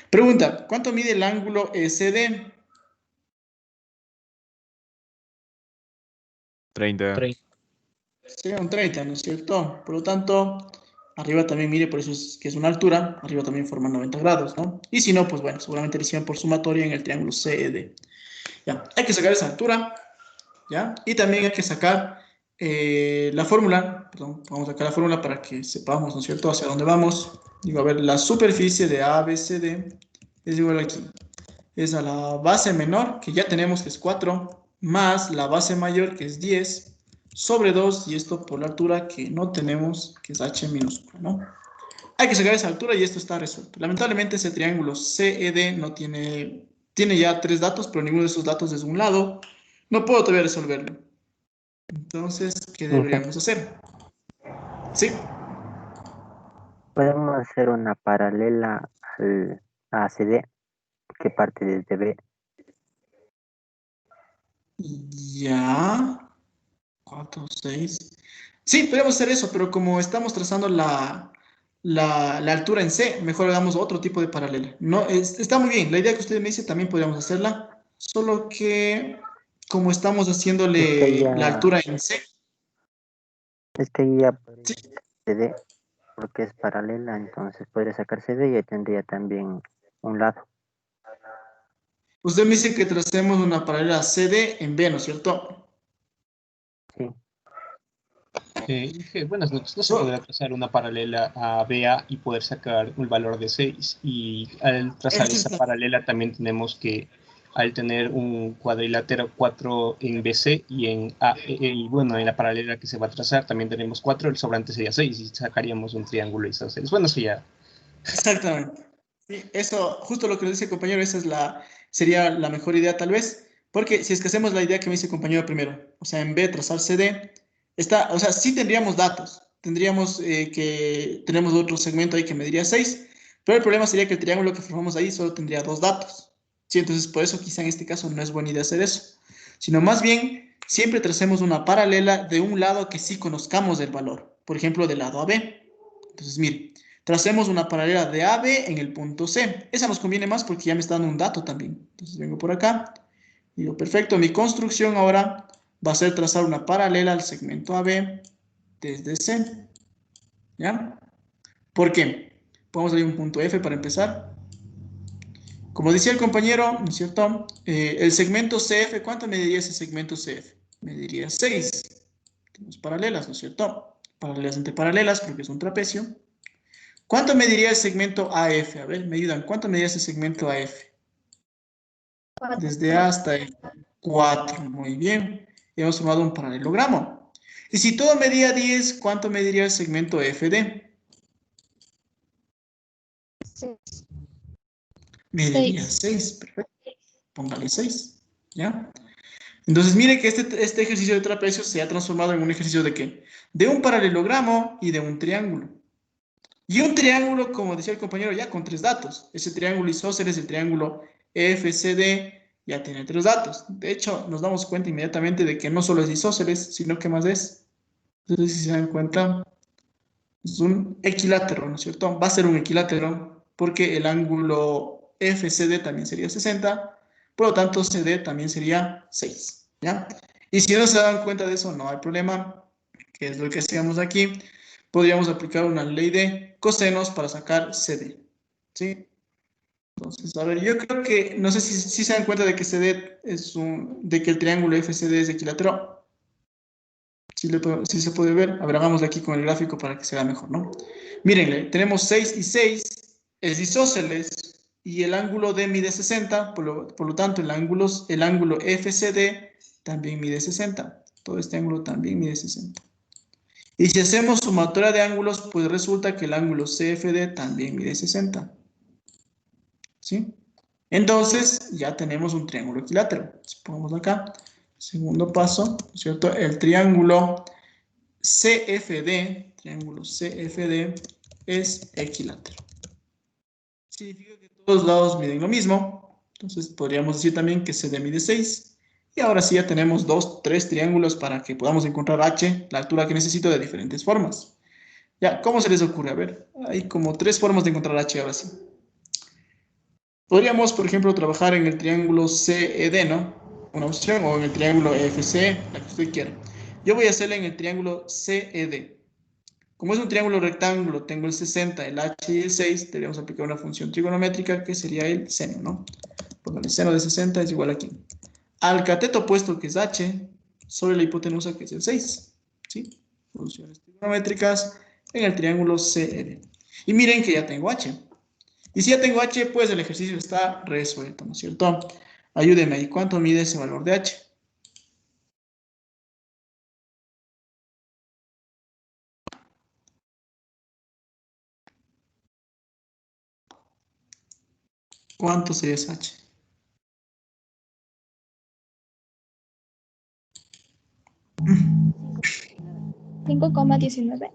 Pregunta, ¿cuánto mide el ángulo SD? 30. 30. Sería un 30, ¿no es cierto? Por lo tanto, arriba también, mire, por eso es que es una altura, arriba también forma 90 grados, ¿no? Y si no, pues bueno, seguramente lo hicieron por sumatoria en el triángulo CED. Ya, hay que sacar esa altura, ¿ya? Y también hay que sacar la fórmula, perdón, vamos a sacar la fórmula para que sepamos, ¿no es cierto?, hacia dónde vamos. Digo, a ver, la superficie de ABCD es igual aquí. Es a la base menor, que ya tenemos que es 4, más la base mayor, que es 10, sobre 2, y esto por la altura que no tenemos, que es h minúscula, ¿no? Hay que sacar esa altura y esto está resuelto. Lamentablemente ese triángulo CED no tiene ya 3 datos, pero ninguno de esos datos es un lado. No puedo todavía resolverlo. Entonces, ¿qué deberíamos hacer? Sí. Podemos hacer una paralela al ACD que parte desde B. Ya. 4, 6. Sí, podemos hacer eso, pero como estamos trazando la altura en C, mejor hagamos otro tipo de paralela. No, está muy bien, la idea que usted me dice también podríamos hacerla, solo que como estamos haciéndole la altura en C. Ya podría CD, porque es paralela, entonces podría sacar CD y ya tendría también un lado. Usted me dice que tracemos una paralela CD en B, ¿no es cierto? Sí. Buenas noches. ¿No se podrá trazar una paralela a BA y poder sacar un valor de 6? Y al trazar esa paralela también tenemos que, al tener un cuadrilátero 4 en BC y en A, y bueno, en la paralela que se va a trazar también tenemos 4, el sobrante sería 6 y sacaríamos un triángulo isósceles. Bueno, eso ya. Exactamente. Sí, eso, justo lo que nos dice el compañero, sería la mejor idea tal vez, porque si es que hacemos la idea que me dice el compañero primero, o sea, en B trazar CD, o sea, sí tendríamos datos, tenemos otro segmento ahí que mediría 6, pero el problema sería que el triángulo que formamos ahí solo tendría 2 datos. Sí, entonces por eso quizá en este caso no es buena idea hacer eso, sino más bien siempre tracemos una paralela de un lado que sí conozcamos el valor, por ejemplo, del lado AB. Entonces, mire, tracemos una paralela de AB en el punto C. Esa nos conviene más porque ya me está dando un dato también. Entonces vengo por acá. Digo, perfecto, mi construcción ahora va a ser trazar una paralela al segmento AB desde C. ¿Ya? ¿Por qué? Vamos a ir a un punto F para empezar. Como decía el compañero, ¿no es cierto? El segmento CF, ¿cuánto mediría ese segmento CF? Mediría 6. Tenemos paralelas, ¿no es cierto? Paralelas entre paralelas porque es un trapecio. ¿Cuánto mediría el segmento AF? A ver, me ayudan. ¿Cuánto mediría ese segmento AF? 4. Desde A hasta el 4. Muy bien. Hemos formado un paralelogramo. Y si todo medía 10, ¿cuánto mediría el segmento FD? 6. Mediría 6. Perfecto. Póngale 6. ¿Ya? Entonces, mire que este ejercicio de trapecio se ha transformado en un ejercicio de ¿qué? De un paralelogramo y de un triángulo. Y un triángulo, como decía el compañero, ya con 3 datos. Ese triángulo isósceles, el triángulo FCD, ya tiene 3 datos. De hecho, nos damos cuenta inmediatamente de que no solo es isósceles, sino que más es. Entonces, si se dan cuenta, es un equilátero, ¿no es cierto? Va a ser un equilátero porque el ángulo FCD también sería 60, por lo tanto, CD también sería 6, ¿ya? Y si no se dan cuenta de eso, no hay problema, que es lo que hacíamos aquí. Podríamos aplicar una ley de cosenos para sacar CD, ¿sí? Entonces, a ver, yo creo que, no sé si se dan cuenta de que CD de que el triángulo FCD es equilátero. Sí se puede ver. A ver, hagámoslo aquí con el gráfico para que se vea mejor, ¿no? Mírenle, tenemos 6 y 6, es isósceles, y el ángulo D mide 60, por lo tanto, el ángulo FCD también mide 60. Todo este ángulo también mide 60. Y si hacemos sumatoria de ángulos, pues resulta que el ángulo CFD también mide 60. ¿Sí? Entonces, ya tenemos un triángulo equilátero. Pongamos acá. Segundo paso, ¿cierto? El triángulo CFD es equilátero. Significa que todos lados miden lo mismo. Entonces, podríamos decir también que CD mide 6. Y ahora sí ya tenemos 3 triángulos para que podamos encontrar H, la altura que necesito, de diferentes formas. Ya, ¿cómo se les ocurre? A ver, hay como 3 formas de encontrar H ahora sí. Podríamos, por ejemplo, trabajar en el triángulo CED, ¿no? Una opción, o en el triángulo EFC, la que usted quiera. Yo voy a hacerla en el triángulo CED. Como es un triángulo rectángulo, tengo el 60, el h y el 6, debemos aplicar una función trigonométrica que sería el seno, ¿no? Porque el seno de 60 es igual a aquí. Al cateto opuesto, que es h, sobre la hipotenusa, que es el 6. ¿Sí? Funciones trigonométricas en el triángulo CED. Y miren que ya tengo h. Y si ya tengo h, pues el ejercicio está resuelto, ¿no es cierto? Ayúdenme ahí. ¿Cuánto mide ese valor de h? ¿Cuánto sería ese h? 5,19.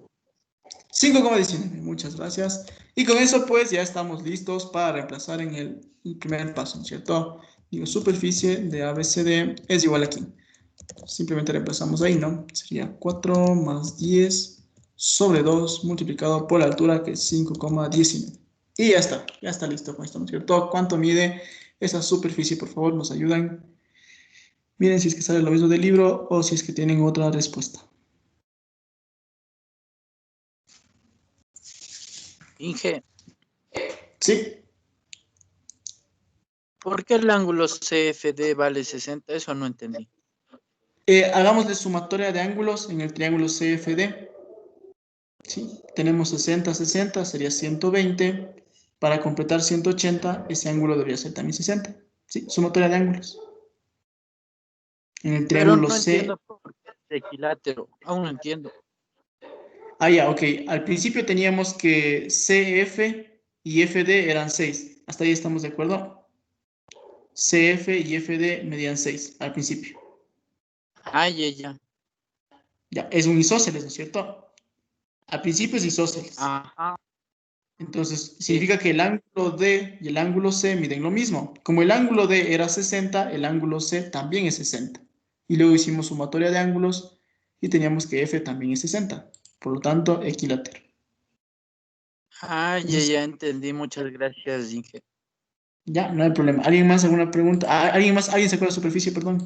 5,19, muchas gracias. Y con eso pues ya estamos listos para reemplazar en el primer paso, ¿no es cierto? Digo, superficie de ABCD es igual a aquí. Simplemente reemplazamos ahí, ¿no? Sería 4 más 10 sobre 2 multiplicado por la altura, que es 5,19. Y ya está listo con esto, ¿no es cierto? ¿Cuánto mide esa superficie? Por favor, nos ayudan. Miren si es que sale lo mismo del libro o si es que tienen otra respuesta. Inge, Sí. ¿por qué el ángulo CFD vale 60? Eso no entendí. Hagamos de sumatoria de ángulos en el triángulo CFD. ¿Sí? Tenemos 60, 60, sería 120. Para completar 180, ese ángulo debería ser también 60. ¿Sí? Sumatoria de ángulos. En el Pero triángulo no C. entiendo por qué es equilátero. Aún no entiendo. Ah, ya, ok. Al principio teníamos que CF y FD eran 6. Hasta ahí estamos de acuerdo. CF y FD medían 6 al principio. Ah, ya. Ya, es un isósceles, ¿no es cierto? Al principio es isósceles. Ajá. Entonces, significa que el ángulo D y el ángulo C miden lo mismo. Como el ángulo D era 60, el ángulo C también es 60. Y luego hicimos sumatoria de ángulos y teníamos que F también es 60. Por lo tanto, equilátero. Ah, Entonces, ya entendí. Muchas gracias, Inge. ya, no hay problema. ¿Alguien más alguna pregunta? ¿Alguien más? ¿Alguien sacó la superficie? Perdón.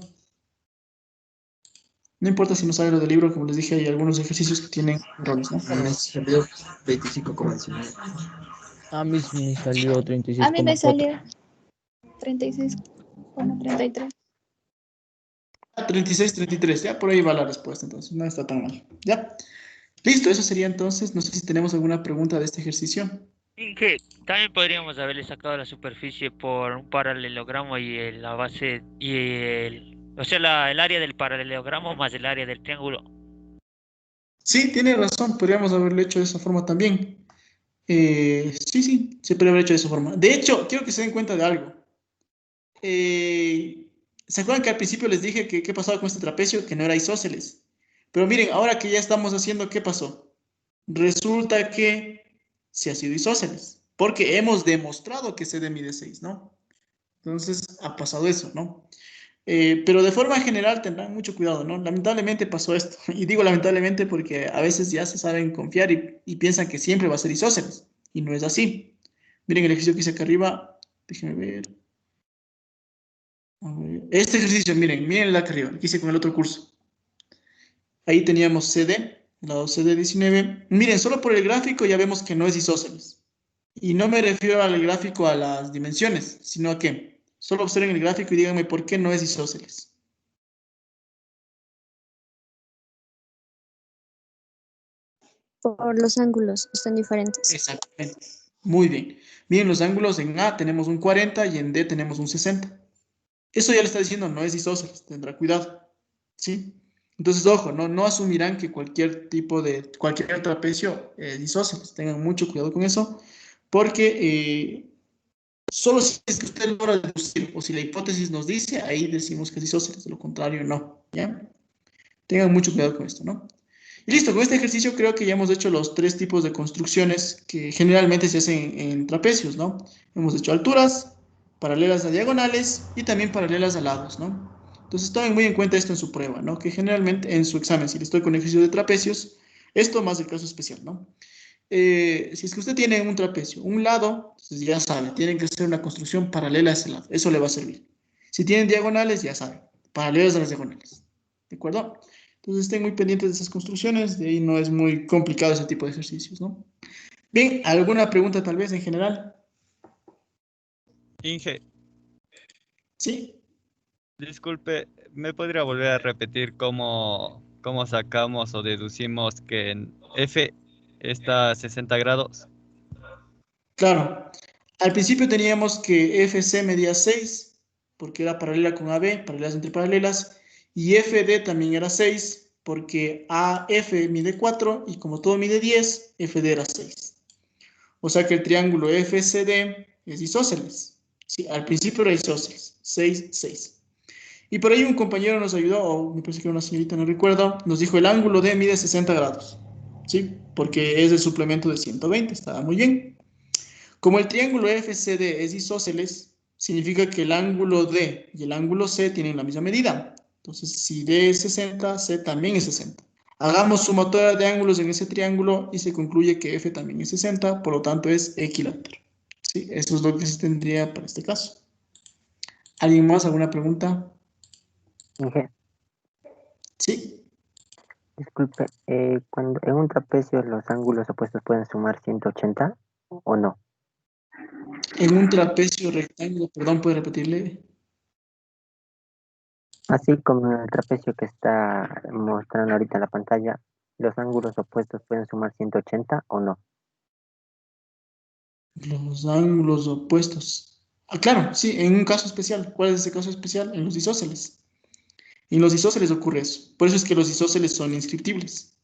No importa si no sabe lo del libro, como les dije, hay algunos ejercicios que tienen errores, ¿no? Me salió 25,19. A mí me salió A mí me 36,4. salió 36,33. 36, 33, ya por ahí va la respuesta, entonces no está tan mal. Ya. Listo, eso sería entonces. No sé si tenemos alguna pregunta de este ejercicio. Inge, también podríamos haberle sacado la superficie por un paralelogramo y la base o sea, el área del paralelogramo más el área del triángulo. Sí, tiene razón, podríamos haberlo hecho de esa forma también. Sí, se podría haber hecho de esa forma. De hecho, quiero que se den cuenta de algo. ¿Se acuerdan que al principio les dije que qué pasaba con este trapecio? Que no era isósceles. Pero miren, ahora que ya estamos haciendo, ¿qué pasó? Resulta que sí ha sido isósceles, porque hemos demostrado que CD mide 6, ¿no? Entonces ha pasado eso, ¿no? Pero de forma general tendrán mucho cuidado, ¿no? Lamentablemente pasó esto. Y digo lamentablemente porque a veces ya se saben confiar y piensan que siempre va a ser isósceles. Y no es así. Miren el ejercicio que hice acá arriba. Déjenme ver. A ver. Este ejercicio, miren el de acá arriba, que hice con el otro curso. Ahí teníamos CD, el lado CD 19. Miren, solo por el gráfico ya vemos que no es isósceles. Y no me refiero al gráfico a las dimensiones, sino a que solo observen el gráfico y díganme por qué no es isósceles. Por los ángulos, están diferentes. Exactamente. Muy bien. Miren los ángulos, en A tenemos un 40 y en D tenemos un 60. Eso ya le está diciendo, no es isósceles, tendrá cuidado. ¿Sí? Entonces, ojo, no asumirán que cualquier trapecio es isósceles. Tengan mucho cuidado con eso, porque solo si es que usted logra deducir, o si la hipótesis nos dice, ahí decimos que es isósceles, de lo contrario, no. ¿Ya? Tengan mucho cuidado con esto, ¿no? Y listo, con este ejercicio creo que ya hemos hecho los 3 tipos de construcciones que generalmente se hacen en trapecios, ¿no? Hemos hecho alturas, paralelas a diagonales y también paralelas a lados, ¿no? Entonces tomen muy en cuenta esto en su prueba, ¿no? Que generalmente en su examen, si le estoy con ejercicio de trapecios, esto más el caso especial, ¿no? Si es que usted tiene un trapecio, un lado, pues ya sabe, tienen que hacer una construcción paralela a ese lado, eso le va a servir. Si tienen diagonales, ya saben, paralelas a las diagonales, ¿de acuerdo? Entonces estén muy pendientes de esas construcciones, de ahí no es muy complicado ese tipo de ejercicios, ¿no? Bien, ¿alguna pregunta tal vez en general? Inge, Sí. disculpe, ¿me podría volver a repetir cómo sacamos o deducimos que en F está a 60 grados? Claro. Al principio teníamos que FC medía 6, porque era paralela con AB, paralelas entre paralelas, y FD también era 6, porque AF mide 4, y como todo mide 10, FD era 6. O sea que el triángulo FCD es isósceles. Sí, al principio era isósceles, 6, 6. Y por ahí un compañero nos ayudó, o me parece que era una señorita, no recuerdo, nos dijo el ángulo D mide 60 grados, ¿sí? Porque es el suplemento de 120, estaba muy bien. Como el triángulo FCD es isósceles, significa que el ángulo D y el ángulo C tienen la misma medida. Entonces, si D es 60, C también es 60. Hagamos sumatoria de ángulos en ese triángulo y se concluye que F también es 60, por lo tanto es equilátero. ¿Sí? Eso es lo que se tendría para este caso. ¿Alguien más? ¿Alguna pregunta? Inge, Sí. disculpe, cuando en un trapecio los ángulos opuestos pueden sumar 180 o no. En un trapecio rectángulo, perdón, ¿puede repetirle? Así como en el trapecio que está mostrando ahorita en la pantalla, los ángulos opuestos pueden sumar 180 o no. Los ángulos opuestos. Ah, claro, sí, en un caso especial. ¿Cuál es ese caso especial? En los isósceles. En los isósceles ocurre eso. Por eso es que los isósceles son inscriptibles.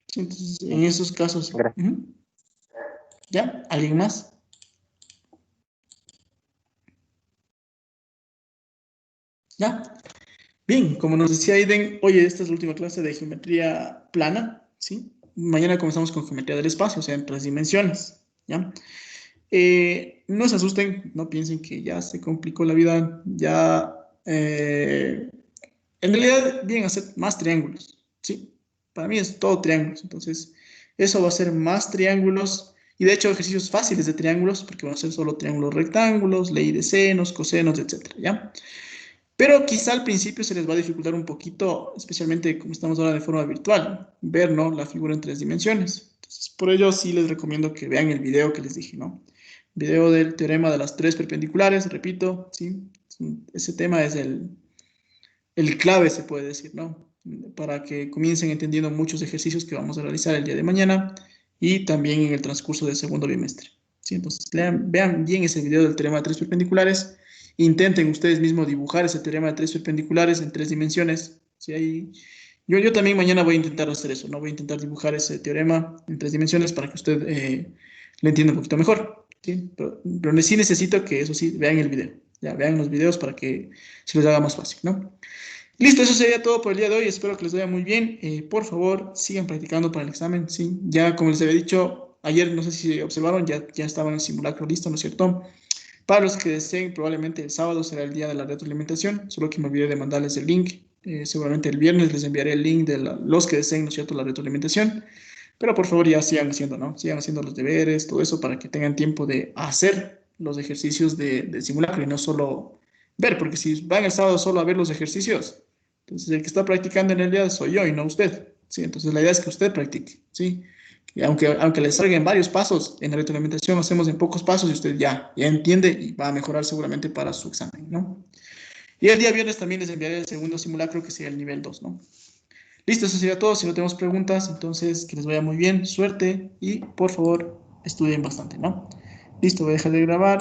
Sí, entonces, en esos casos. ¿Ya? ¿Alguien más? ¿Ya? Bien, como nos decía Aiden, oye, esta es la última clase de geometría plana, ¿sí? Mañana comenzamos con geometría del espacio, o sea, en 3 dimensiones, ¿ya? No se asusten, no piensen que ya se complicó la vida, ya... en realidad, bien hacer más triángulos, ¿sí? Para mí es todo triángulos, entonces eso va a ser más triángulos y de hecho ejercicios fáciles de triángulos porque van a ser solo triángulos rectángulos, ley de senos, cosenos, etcétera, ¿ya? Pero quizá al principio se les va a dificultar un poquito, especialmente como estamos ahora de forma virtual, ver, ¿no?, la figura en 3 dimensiones. Entonces, por ello sí les recomiendo que vean el video que les dije, ¿no? Video del teorema de las 3 perpendiculares, repito, ¿sí? Ese tema es el clave, se puede decir, ¿no? Para que comiencen entendiendo muchos ejercicios que vamos a realizar el día de mañana y también en el transcurso del segundo bimestre. ¿Sí? Entonces, vean bien ese video del teorema de 3 perpendiculares. Intenten ustedes mismos dibujar ese teorema de 3 perpendiculares en 3 dimensiones. ¿Sí? Ahí, yo también mañana voy a intentar hacer eso, ¿no? Voy a intentar dibujar ese teorema en 3 dimensiones para que usted lo entienda un poquito mejor. ¿Sí? Pero sí necesito que, eso sí, vean el video. Ya, vean los videos para que se les haga más fácil, ¿no? Listo, eso sería todo por el día de hoy. Espero que les vaya muy bien. Por favor, sigan practicando para el examen. Sí, ya como les había dicho ayer, no sé si observaron, ya estaba en el simulacro listo, ¿no es cierto? Para los que deseen, probablemente el sábado será el día de la retroalimentación, solo que me olvidé de mandarles el link. Seguramente el viernes les enviaré el link de los que deseen, ¿no es cierto?, la retroalimentación. Pero por favor ya sigan haciendo, ¿no? Sigan haciendo los deberes, todo eso, para que tengan tiempo de hacer los ejercicios de simulacro y no solo ver, porque si van el sábado solo a ver los ejercicios, entonces el que está practicando en el día soy yo y no usted, ¿sí? Entonces la idea es que usted practique, ¿sí? Y aunque les salgan varios pasos, en la retroalimentación lo hacemos en pocos pasos y usted ya entiende y va a mejorar seguramente para su examen, ¿no? Y el día viernes también les enviaré el segundo simulacro que sería el nivel 2, ¿no? Listo, eso sería todo. Si no tenemos preguntas, entonces que les vaya muy bien, suerte y por favor estudien bastante, ¿no? Listo, voy a dejar de grabar.